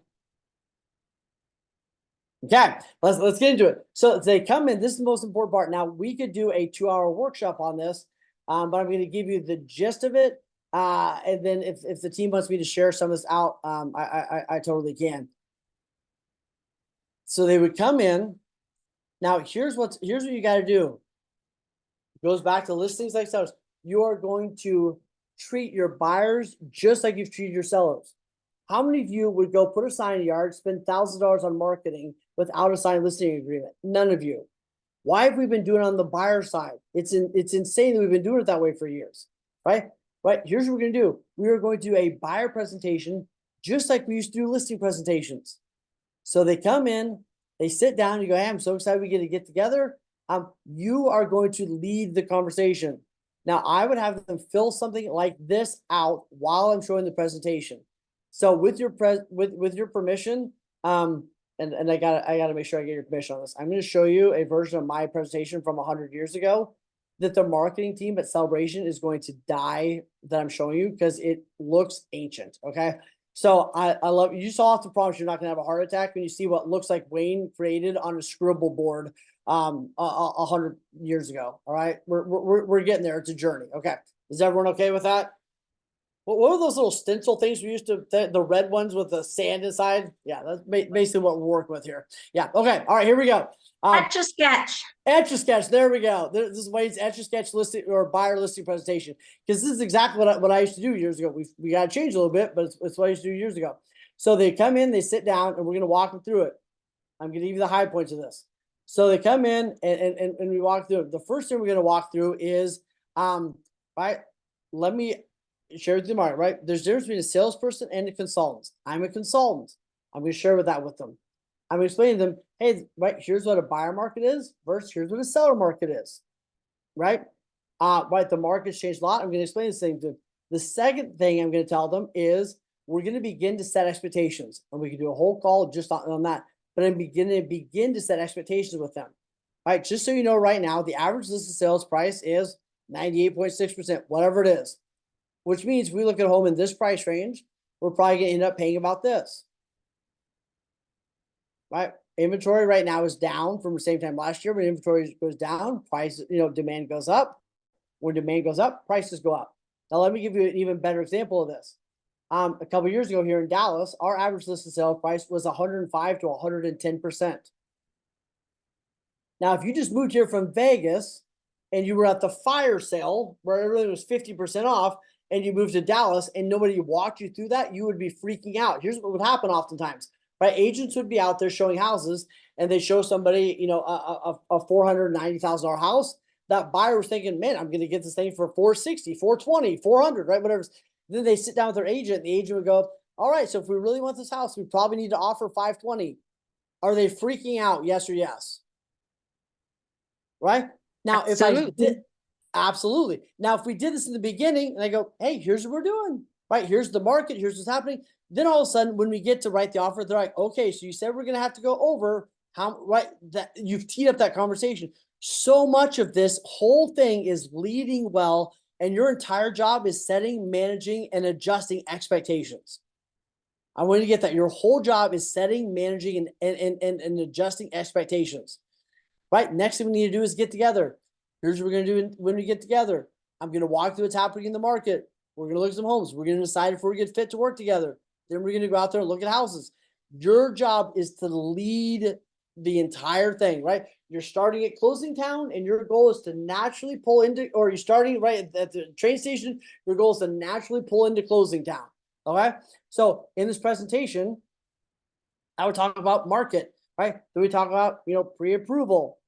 Okay, let's get into it. So they come in. This is the most important part. Now we could do a 2-hour workshop on this, but I'm going to give you the gist of it. And then if the team wants me to share some of this out, I totally can. So they would come in. Now here's what you got to do. It goes back to listings like sellers. You are going to treat your buyers just like you've treated your sellers. How many of you would go put a sign in the yard, spend $1,000 on marketing without a signed listing agreement? None of you. Why have we been doing it on the buyer side? It's insane that we've been doing it that way for years, right? Right. Here's what we're going to do. We are going to do a buyer presentation just like we used to do listing presentations. So they come in, they sit down, you go, hey, I'm so excited we get together. You are going to lead the conversation. Now, I would have them fill something like this out while I'm showing the presentation. So with your permission, and I gotta make sure I get your permission on this. I'm going to show you a version of my presentation from 100 years ago that the marketing team at Celebration is going to die that I'm showing you because it looks ancient. Okay. So I love, you saw off the promise you're not gonna have a heart attack when you see what looks like Wayne created on a scribble board 100 years ago. All right. We're getting there. It's a journey. Okay. Is everyone okay with that? What were those little stencil things we used to, the red ones with the sand inside? Yeah, that's basically what we're working with here. Yeah, okay, all right, here we go. Etch-a-sketch. Etch-a-sketch, there we go. This is Wayne's Etch-a-sketch listing or buyer listing presentation. Because this is exactly what I used to do years ago. We got to change a little bit, but it's what I used to do years ago. So they come in, they sit down, and we're going to walk them through it. I'm going to give you the high points of this. So they come in and we walk through it. The first thing we're going to walk through is, right, let me share with them, right? There's a difference between a salesperson and a consultant. I'm a consultant. I'm going to share that with them. I'm going to explain to them, hey, right, here's what a buyer market is versus here's what a seller market is, right? Right, the market's changed a lot. I'm going to explain this thing to them. The second thing I'm going to tell them is we're going to begin to set expectations, and we can do a whole call just on that. But I'm beginning to begin to set expectations with them, right? Just so you know, right now the average listed sales price is 98.6%, whatever it is. Which means if we look at a home in this price range, we're probably going to end up paying about this. Right? Inventory right now is down from the same time last year. When inventory goes down, price, demand goes up. When demand goes up, prices go up. Now, let me give you an even better example of this. A couple of years ago here in Dallas, our average listed sales price was 105 to 110%. Now, if you just moved here from Vegas and you were at the fire sale where everything was 50% off, and you moved to Dallas and nobody walked you through that, you would be freaking out. Here's what would happen oftentimes, right? Agents would be out there showing houses and they show somebody, a $490,000 house. That buyer was thinking, man, I'm going to get this thing for 460, 420, 400, right? Whatever. Then they sit down with their agent and the agent would go, all right, so if we really want this house, we probably need to offer 520. Are they freaking out? Yes or yes? Right? Now, if I did, absolutely. Now, if we did this in the beginning and I go, hey, here's what we're doing, right? Here's the market. Here's what's happening. Then all of a sudden, when we get to write the offer, they're like, okay, so you said we're going to have to go over how, right? That you've teed up that conversation. So much of this whole thing is leading well, and your entire job is setting, managing, and adjusting expectations. I want you to get that. Your whole job is setting, managing, and adjusting expectations, right? Next thing we need to do is get together. Here's what we're going to do when we get together. I'm going to walk through what's happening in the market. We're going to look at some homes. We're going to decide if we're good fit to work together. Then we're going to go out there and look at houses. Your job is to lead the entire thing, right? You're starting at closing town and your goal is to naturally pull into, or you're starting right at the train station. Your goal is to naturally pull into closing town. Okay. So in this presentation, I would talk about market, right? Then we talk about, pre-approval.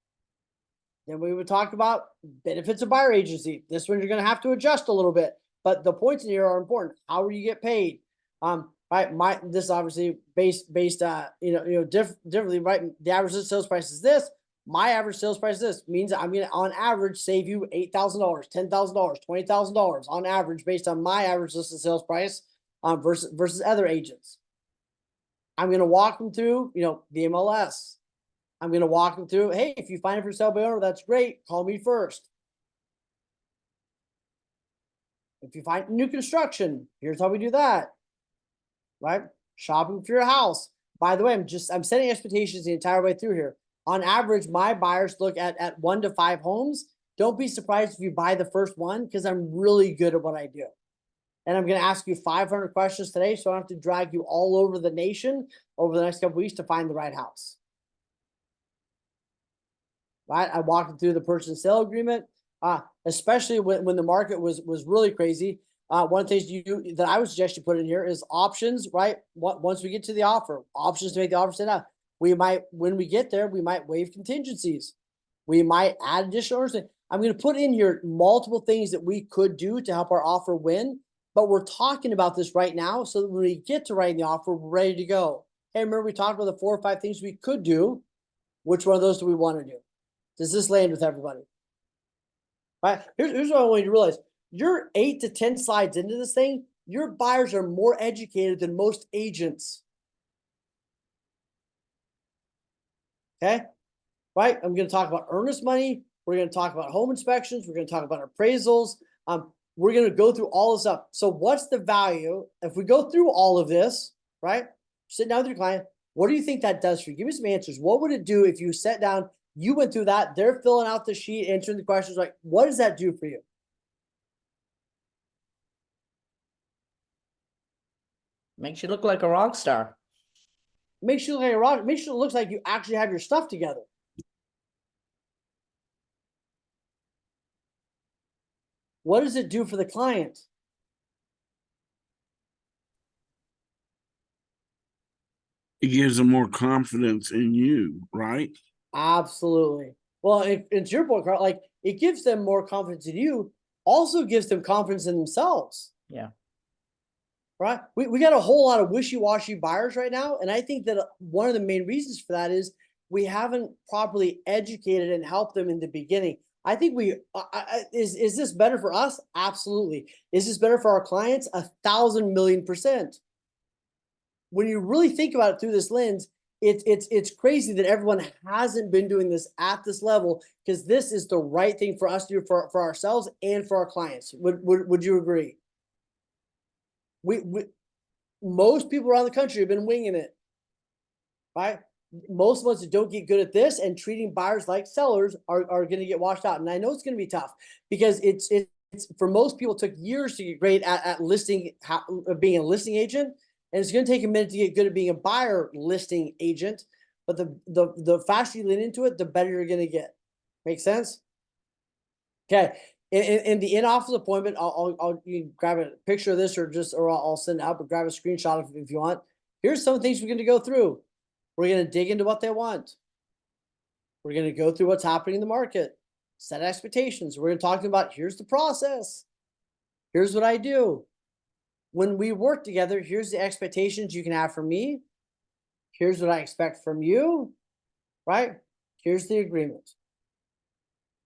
Then we would talk about benefits of buyer agency. This one you're going to have to adjust a little bit, but the points in here are important. How will you get paid? Right. This is obviously based differently, right? The average sales price is this. My average sales price is this. Means I'm going to, on average, save you $8,000, $10,000, $20,000 on average based on my average listed sales price versus other agents. I'm going to walk them through, the MLS. I'm going to walk them through, hey, if you find it for sale by owner, that's great. Call me first. If you find new construction, here's how we do that. Right? Shopping for your house. By the way, I'm setting expectations the entire way through here. On average, my buyers look at 1 to 5 homes. Don't be surprised if you buy the first one because I'm really good at what I do. And I'm going to ask you 500 questions today, so I don't have to drag you all over the nation over the next couple of weeks to find the right house. right? I walked them through the purchase and sale agreement, especially when the market was really crazy. One of the things that I would suggest you put in here is options, right? Once we get to the offer, options to make the offer stand up. We might, when we get there, we might waive contingencies. We might add additional orders. I'm going to put in here multiple things that we could do to help our offer win, but we're talking about this right now so that when we get to writing the offer, we're ready to go. Hey, remember we talked about the 4 or 5 things we could do. Which one of those do we want to do? Does this land with everybody? All right, here's what I want you to realize. You're 8 to 10 slides into this thing. Your buyers are more educated than most agents. Okay, right? I'm going to talk about earnest money. We're going to talk about home inspections. We're going to talk about appraisals. We're going to go through all this stuff. So what's the value if we go through all of this, right? Sit down with your client. What do you think that does for you? Give me some answers. What would it do if you sat down, you went through that, they're filling out the sheet, answering the questions, like, what does that do for you? Makes you look like a rock star. Makes you look like a rock. Makes you look like you actually have your stuff together. What does it do for the client? It gives them more confidence in you, right? Absolutely. Well, it's your point, Carl. Like, it gives them more confidence in you, also gives them confidence in themselves. Yeah. Right? We got a whole lot of wishy-washy buyers right now. And I think that one of the main reasons for that is we haven't properly educated and helped them in the beginning. I think is this better for us? Absolutely. Is this better for our clients? 1,000,000,000%. When you really think about it through this lens, it's crazy that everyone hasn't been doing this at this level, because this is the right thing for us to do for ourselves and for our clients. Would you agree? Most people around the country have been winging it, right? Most of us that don't get good at this and treating buyers like sellers are going to get washed out. And I know it's going to be tough because it's for most people, it took years to get great at listing, being a listing agent. And it's going to take a minute to get good at being a buyer listing agent. But the faster you lean into it, the better you're going to get. Make sense? Okay. In the in-office appointment, you can grab a picture of this or I'll send it out, but grab a screenshot if you want. Here's some things we're going to go through. We're going to dig into what they want. We're going to go through what's happening in the market, set expectations. We're going to talk about, here's the process. Here's what I do. When we work together, here's the expectations you can have from me. Here's what I expect from you, right? Here's the agreement.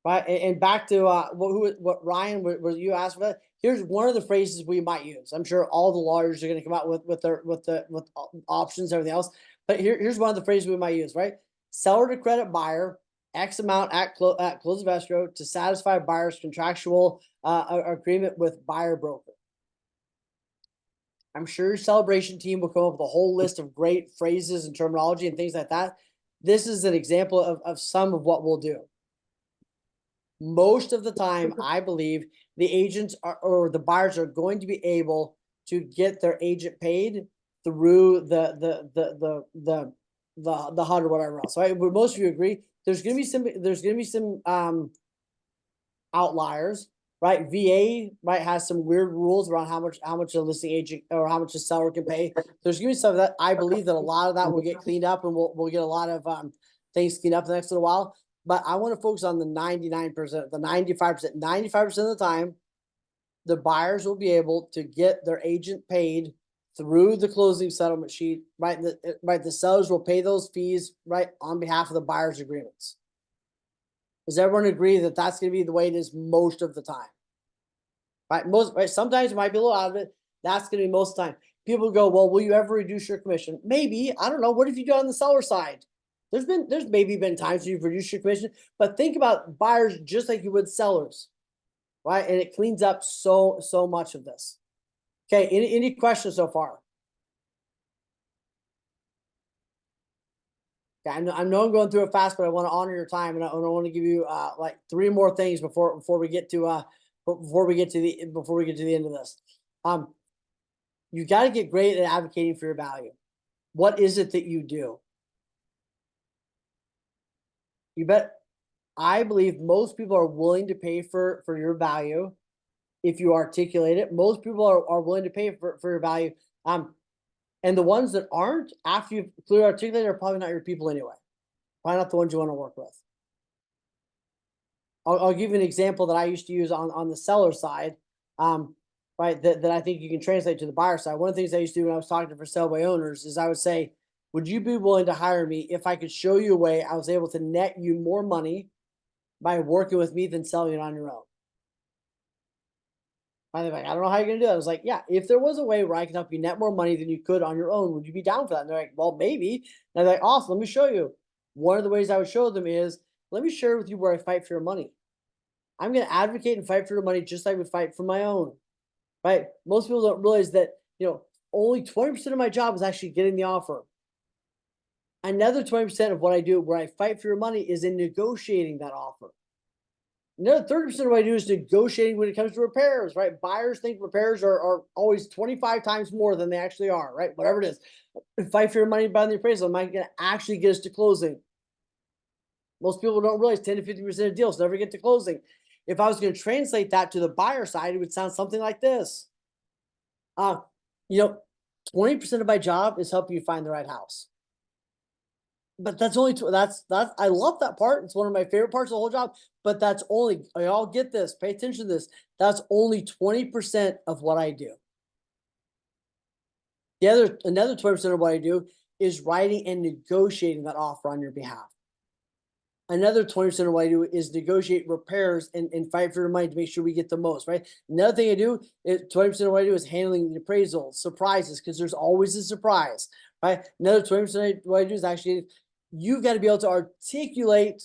Right, and back to what Ryan, what you asked for. Here's one of the phrases we might use. I'm sure all the lawyers are going to come out with options, everything else. But here's one of the phrases we might use. Right, seller to credit buyer X amount at close of escrow to satisfy buyer's contractual agreement with buyer broker. I'm sure your celebration team will come up with a whole list of great phrases and terminology and things like that. This is an example of some of what we'll do. Most of the time, I believe the agents or the buyers are going to be able to get their agent paid through the HUD or whatever else. Right? Would most of you agree? There's going to be some outliers, right? VA has some weird rules around how much a listing agent or how much a seller can pay. There's going to be some of that. I believe that a lot of that will get cleaned up, and we'll get a lot of things cleaned up the next little while. But I want to focus on the 99%, the 95%. 95% of the time, the buyers will be able to get their agent paid through the closing settlement sheet, right? The sellers will pay those fees, right, on behalf of the buyer's agreements. Does everyone agree that that's going to be the way it is most of the time? Right? Sometimes it might be a little out of it. That's going to be most of the time. People go, well, will you ever reduce your commission? Maybe. I don't know. What if you do it on the seller side? There's maybe been times you've reduced your commission, but think about buyers just like you would sellers, right? And it cleans up so much of this. Okay, any questions so far? Okay, I know I'm going through it fast, but I want to honor your time, and I want to give you like 3 more things before we get to the end of this. You got to get great at advocating for your value. What is it that you do? You bet. I believe most people are willing to pay for your value if you articulate it. Most people are willing to pay for your value. And the ones that aren't, after you've clearly articulated, are probably not your people anyway. Probably not the ones you want to work with. I'll give you an example that I used to use on the seller side, right? That I think you can translate to the buyer side. One of the things I used to do when I was talking to for sale by owners is I would say, would you be willing to hire me if I could show you a way I was able to net you more money by working with me than selling it on your own? And they're like, I don't know how you're gonna do that. I was like, yeah, if there was a way where I could help you net more money than you could on your own, would you be down for that? And they're like, well, maybe. And they're like, awesome, let me show you. One of the ways I would show them is, let me share with you where I fight for your money. I'm gonna advocate and fight for your money just like I would fight for my own. Right? Most people don't realize that, only 20% of my job is actually getting the offer. Another 20% of what I do where I fight for your money is in negotiating that offer. Another 30% of what I do is negotiating when it comes to repairs, right? Buyers think repairs are always 25 times more than they actually are, right? Whatever it is. Fight for your money buying the appraisal. Am I going to actually get us to closing? Most people don't realize 10 to 50% of deals never get to closing. If I was going to translate that to the buyer side, it would sound something like this. 20% of my job is helping you find the right house. But that's only that's I love that part. It's one of my favorite parts of the whole job. But that's only, y'all get this, pay attention to this. That's only 20% of what I do. Another 20% of what I do is writing and negotiating that offer on your behalf. Another 20% of what I do is negotiate repairs and fight for your money to make sure we get the most, right? Another thing I do is 20% of what I do is handling the appraisal, surprises, because there's always a surprise, right? Another 20% of what I do is actually, you've got to be able to articulate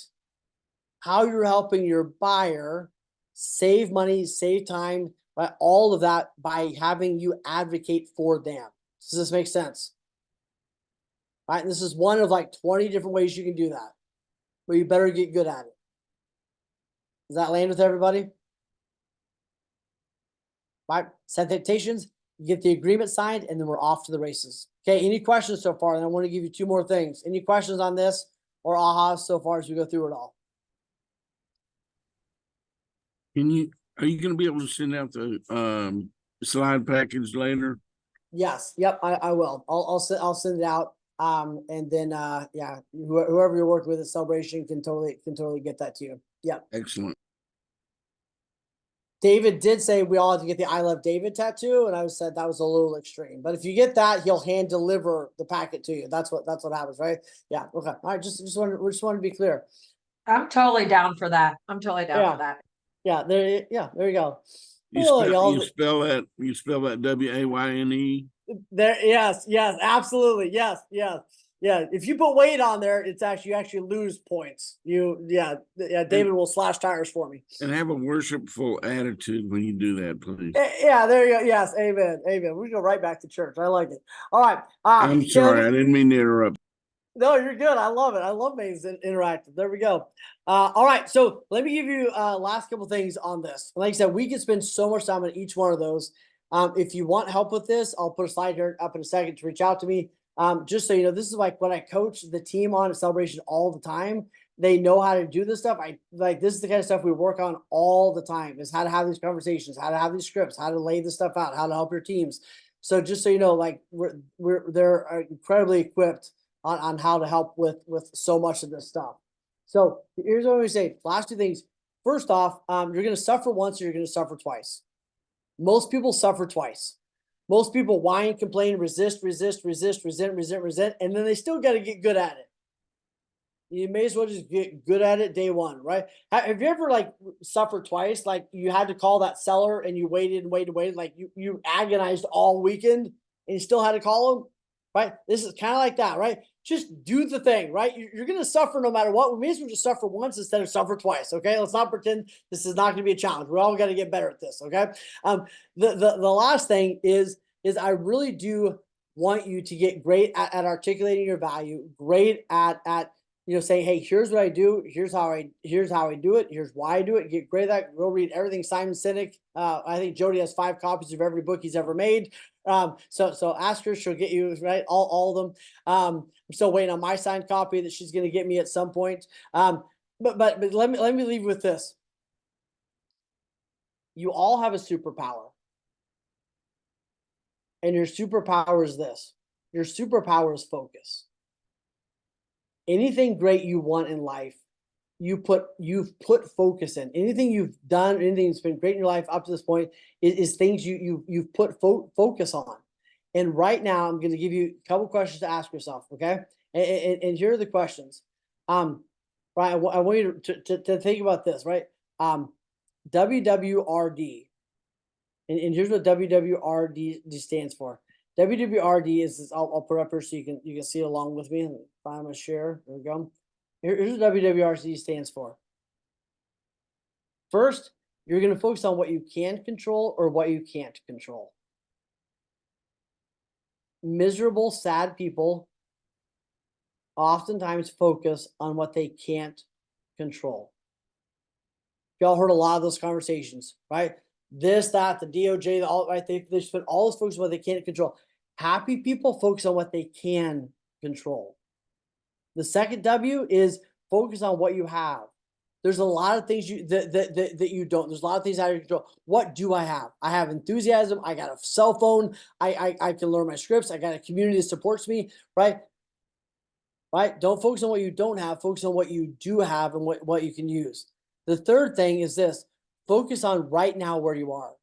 how you're helping your buyer save money, save time, right? All of that by having you advocate for them. Does this make sense? Right? And this is one of like 20 different ways you can do that. But you better get good at it. Does that land with everybody? Right, set the expectations, you get the agreement signed, and then we're off to the races. Okay, any questions so far? And I want to give you two more things. Any questions on this or aha so far as we go through it all? Are you going to be able to send out the slide package later? Yes. Yep. I will. I'll send it out. And then yeah, whoever you're working with at Celebration can totally get that to you. Yeah. Excellent. David did say we all have to get the I Love David tattoo, and I said that was a little extreme. But if you get that, he'll hand deliver the packet to you. That's what happens, right? Yeah. Okay. All right. Just wanted to be clear. I'm totally down for that. I'm totally down for that. Yeah. There you go. You spell that WAYNE. There, yes, absolutely, yes. If you put weight on there, it's you actually lose points. David will slash tires for me. And have a worshipful attitude when you do that, please. Yeah, there you go. Yes, amen. We go right back to church. I like it. All right. I'm sorry, I didn't mean to interrupt. No, you're good. I love it. I love Maine's interactive. There we go. All right. So let me give you last couple things on this. Like I said, we can spend so much time on each one of those. If you want help with this, I'll put a slide here up in a second to reach out to me. Just so you know, this is like when I coach the team on Celebration all the time. They know how to do this stuff. This is the kind of stuff we work on all the time, is how to have these conversations, how to have these scripts, how to lay this stuff out, how to help your teams. So just so you know, they're incredibly equipped on how to help with so much of this stuff. So here's what we say. Last two things. First off, you're going to suffer once or you're going to suffer twice. Most people suffer twice. Most people whine, complain, resist, resent, and then they still got to get good at it. You may as well just get good at it day one, right? Have you ever suffered twice? Like you had to call that seller and you waited, like you agonized all weekend and you still had to call them, right? This is kind of like that, right? Just do the thing, right? You're going to suffer no matter what. We may as well just suffer once instead of suffer twice, okay? Let's not pretend this is not going to be a challenge. We all got to get better at this, okay? The last thing is I really do want you to get great at articulating your value, great at saying, hey, here's what I do, here's how I do it, here's why I do it. Get great at that. Go read everything Simon Sinek. I think Jody has 5 copies of every book he's ever made. So ask her, she'll get you right all of them. I'm still waiting on my signed copy that she's going to get me at some point. But let me leave you with this. You all have a superpower. And your superpower is this. Your superpower is focus. Anything great you want in life, you've put focus in. Anything you've done, anything that's been great in your life up to this point is things you've put focus on. And right now, I'm going to give you a couple questions to ask yourself. Okay, and here are the questions. Right, I want you to think about this. Right, WWRD, and here's what WWRD stands for. WWRD is this, I'll put it up here so you can see it along with me. Find my share. There we go. Here's what WWRD stands for. First, you're going to focus on what you can control or what you can't control. Miserable, sad people oftentimes focus on what they can't control. Y'all heard a lot of those conversations, right? This, that, the DOJ, all right. They spend all this focus on what they can't control. Happy people focus on what they can control. The second W is focus on what you have. There's a lot of things that you don't. There's a lot of things out of your control. What do I have? I have enthusiasm. I got a cell phone. I can learn my scripts. I got a community that supports me, right? Right? Don't focus on what you don't have. Focus on what you do have and what you can use. The third thing is this. Focus on right now where you are.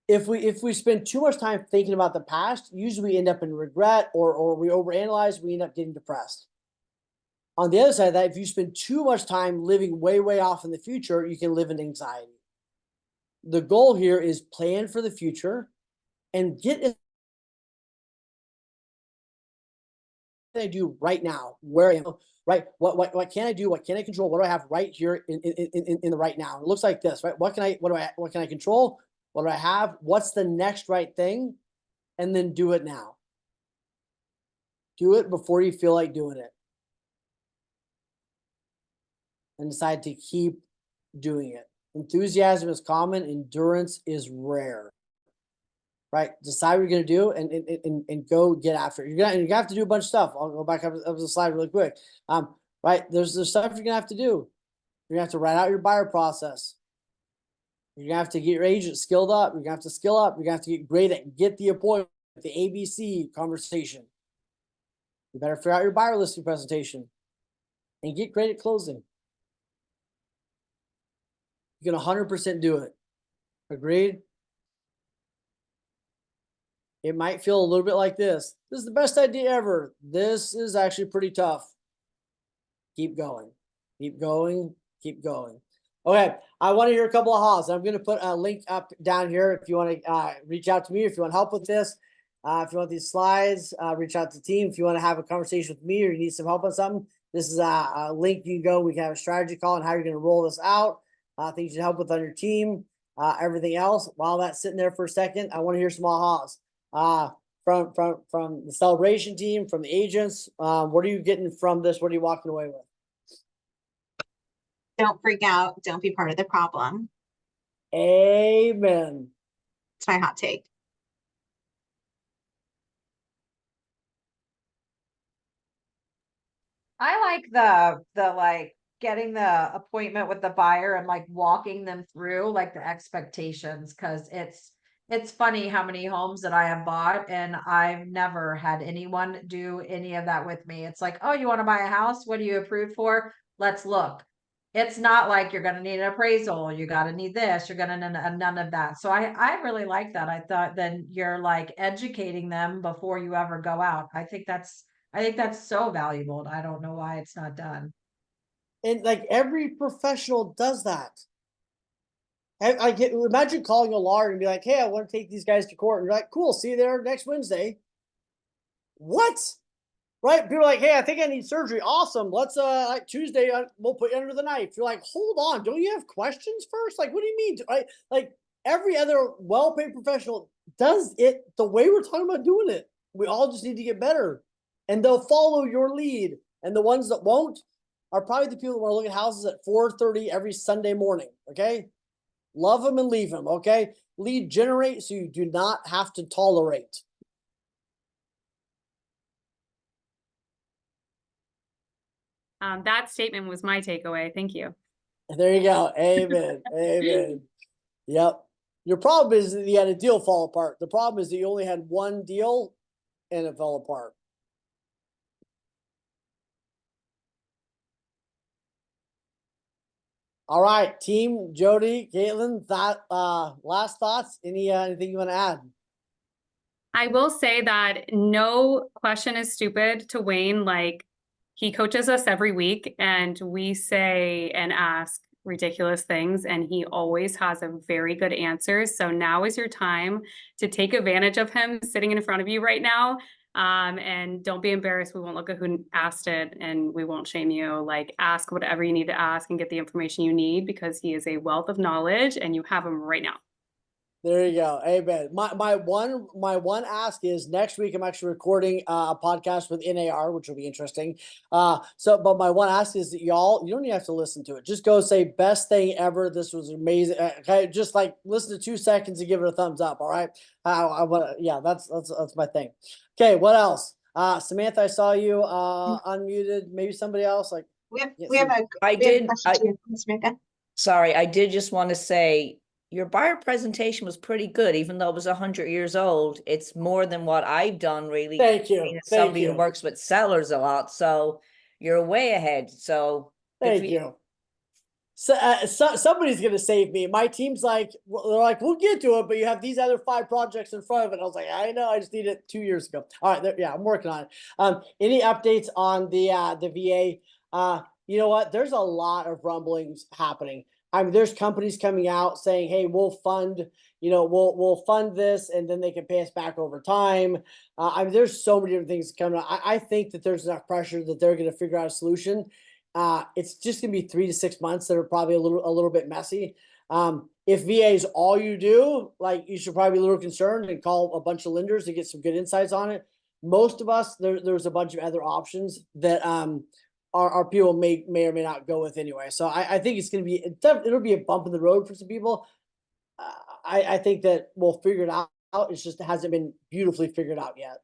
If we spend too much time thinking about the past, usually we end up in regret or we overanalyze, we end up getting depressed. On the other side of that, if you spend too much time living way off in the future, you can live in anxiety. The goal here is plan for the future and get I do right now? Where I am, right? What can I do? What can I control? What do I have right here in the right now? It looks like this, right? What can I control? What do I have? What's the next right thing? And then do it now. Do it before you feel like doing it. And decide to keep doing it. Enthusiasm is common, endurance is rare. Right? Decide what you're going to do and go get after it. You're gonna have to do a bunch of stuff. I'll go back up the slide really quick. Right? There's stuff you're gonna have to do. You're gonna have to write out your buyer process. You're gonna have to get your agent skilled up. You're gonna have to skill up. You're gonna have to get great at get the appointment, the ABC conversation. You better figure out your buyer listing presentation and get great at closing. You can 100% do it. Agreed? It might feel a little bit like this. This is the best idea ever. This is actually pretty tough. Keep going. Keep going. Keep going. Okay, I want to hear a couple of ahas. I'm going to put a link up down here if you want to reach out to me, if you want help with this. If you want these slides, reach out to the team. If you want to have a conversation with me or you need some help on something, this is a link you can go. We can have a strategy call on how you're going to roll this out. Things you can help with on your team, everything else. While that's sitting there for a second, I want to hear some ahas. From the celebration team, from the agents. What are you getting from this? What are you walking away with? Don't freak out. Don't be part of the problem. Amen. It's my hot take. I like the like getting the appointment with the buyer and like walking them through like the expectations, because it's funny how many homes that I have bought and I've never had anyone do any of that with me. It's like, oh, you want to buy a house? What are you approved for? Let's look. It's not like you're going to need an appraisal. You got to need this. You're going to none of that. So I really like that. I thought then you're like educating them before you ever go out. I think that's so valuable. And I don't know why it's not done. And like every professional does that. I get imagine calling a lawyer and be like, hey, I want to take these guys to court. And you're like, cool, see you there next Wednesday. What? Right? People are like, hey, I think I need surgery. Awesome. Let's like Tuesday, we'll put you under the knife. You're like, hold on, don't you have questions first? Like, what do you mean? Right? Like every other well-paid professional does it the way we're talking about doing it. We all just need to get better. And they'll follow your lead. And the ones that won't are probably the people that want to look at houses at 4:30 every Sunday morning. Okay. Love them and leave them. Okay. Lead generate so you do not have to tolerate. That statement was my takeaway. Thank you. There you go. Amen. Amen. Yep. Your problem is that you had a deal fall apart. The problem is that you only had one deal and it fell apart. All right, team Jody, Caitlin, last thoughts? Anything you want to add? I will say that no question is stupid to Wayne. Like, he coaches us every week and we say and ask ridiculous things, and he always has a very good answer. So now is your time to take advantage of him sitting in front of you right now. And don't be embarrassed. We won't look at who asked it and we won't shame you. Like, ask whatever you need to ask and get the information you need, because he is a wealth of knowledge and you have him right now. There you go. Amen. My one ask is next week I'm actually recording a podcast with NAR, which will be interesting. But my one ask is that you don't even have to listen to it. Just go say best thing ever. This was amazing. Okay, just like listen to 2 seconds and give it a thumbs up. All right. That's my thing. Okay, what else? Samantha, I saw you unmuted. Maybe somebody else. Like We have yes, we have a I we have a did, question too, Ms. Samantha. sorry, I did just want to say, your buyer presentation was pretty good, even though it was 100 years old. It's more than what I've done, really. Thank you. Being Thank somebody you. who works with sellers a lot, so you're way ahead. So good for Thank you. So somebody's gonna save me. My team's like, they're like, we'll get to it, but you have these other 5 projects in front of it. I was like, I know, I just need it 2 years ago. All right, yeah, I'm working on it. Any updates on the VA? You know what? There's a lot of rumblings happening. I mean, there's companies coming out saying, hey, we'll fund, we'll fund this, and then they can pay us back over time. I mean, there's so many different things coming out. I think that there's enough pressure that they're going to figure out a solution. It's just gonna be 3 to 6 months that are probably a little bit messy. If VA is all you do, like, you should probably be a little concerned and call a bunch of lenders to get some good insights on it. Most of us, there's a bunch of other options that our people may or may not go with anyway. So I think it's gonna be it'll be a bump in the road for some people. I think that we'll figure it out. It's just, it hasn't been beautifully figured out yet.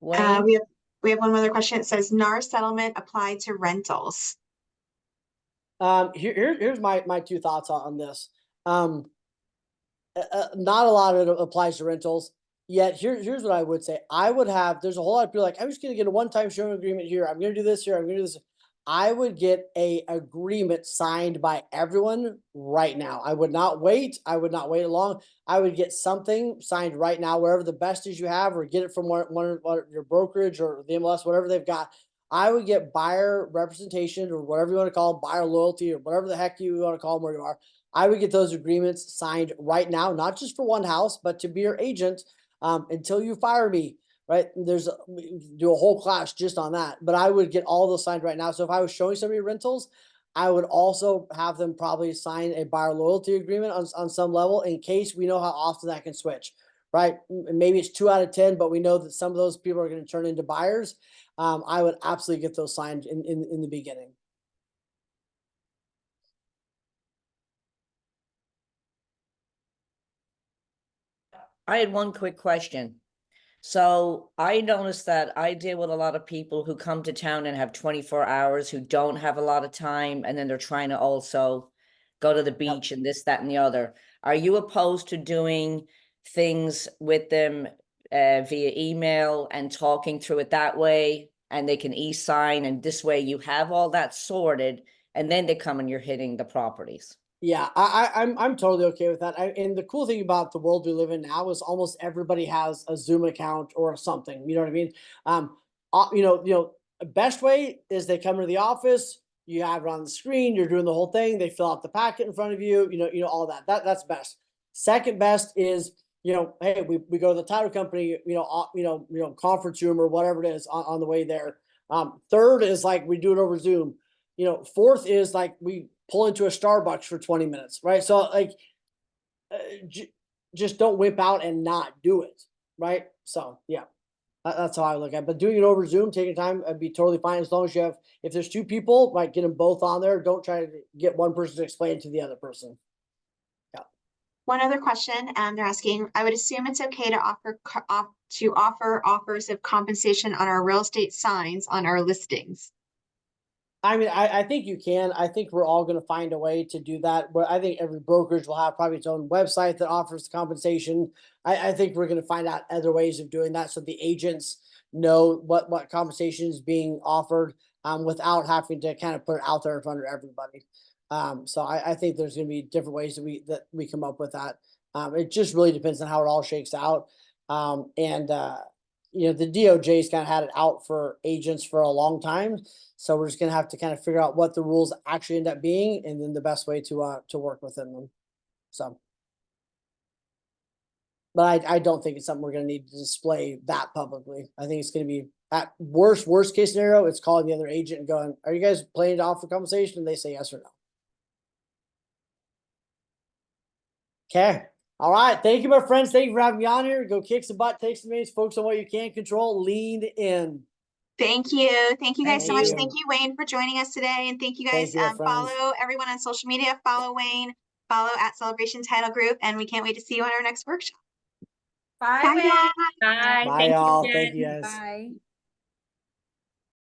Wayne, We have one other question. It says NAR settlement applied to rentals. Here's my 2 thoughts on this. Not a lot of it applies to rentals. Yet here's what I would say. There's a whole lot of people like, I'm just gonna get a one-time showing agreement here. I'm gonna do this here. I'm gonna do this. I would get a agreement signed by everyone right now. I would not wait. I would not wait long. I would get something signed right now, wherever the best is you have, or get it from one of your brokerage or the MLS, whatever they've got. I would get buyer representation, or whatever you want to call them, buyer loyalty, or whatever the heck you want to call them where you are. I would get those agreements signed right now, not just for one house, but to be your agent until you fire me. Right? We do a whole class just on that, but I would get all those signed right now. So if I was showing somebody rentals, I would also have them probably sign a buyer loyalty agreement on some level, in case we know how often that can switch. Right? Maybe it's 2 out of 10, but we know that some of those people are going to turn into buyers. I would absolutely get those signed in the beginning. I had one quick question. So I noticed that I deal with a lot of people who come to town and have 24 hours, who don't have a lot of time, and then they're trying to also go to the beach and this, that, and the other. Are you opposed to doing things with them via email and talking through it that way, and they can e-sign, and this way you have all that sorted, and then they come and you're hitting the properties? Yeah, I'm totally okay with that. And the cool thing about the world we live in now is almost everybody has a Zoom account or something. You know what I mean? Best way is they come to the office, you have it on the screen, you're doing the whole thing, they fill out the packet in front of you, all that. That's best. Second best is, hey, we go to the title company, conference room or whatever it is on the way there. Third is like we do it over Zoom. Fourth is like we pull into a Starbucks for 20 minutes, right? So like, just don't whip out and not do it, right? So yeah, that's how I look at it. But doing it over Zoom, taking time, would be totally fine, as long as if there's 2 people, like, get them both on there. Don't try to get one person to explain it to the other person. Yeah. One other question, they're asking, I would assume it's okay to offer offers of compensation on our real estate signs on our listings. I mean, I think you can. I think we're all gonna find a way to do that, but I think every brokerage will have probably its own website that offers compensation. I think we're gonna find out other ways of doing that so the agents know what compensation is being offered, without having to kind of put it out there in front of everybody. So I think there's gonna be different ways that we come up with that. It just really depends on how it all shakes out. You know, the DOJ's kind of had it out for agents for a long time. So we're just gonna have to kind of figure out what the rules actually end up being and then the best way to work within them. So. But I don't think it's something we're gonna need to display that publicly. I think it's gonna be at worst case scenario, it's calling the other agent and going, are you guys planning to offer compensation? And they say yes or no. Okay. All right. Thank you, my friends. Thank you for having me on here. Go kick some butt, take some names, focus on what you can control, lean in. Thank you. Thank you guys Thank so much. you. Thank you, Wayne, for joining us today. And thank you guys. Thank you, my friends. Follow everyone on social media, follow Wayne, follow at Celebration Title Group, and we can't wait to see you on our next workshop. Bye, Bye, Wayne. guys. Bye. Bye, Thank you y'all. again. Thank you, guys. Bye.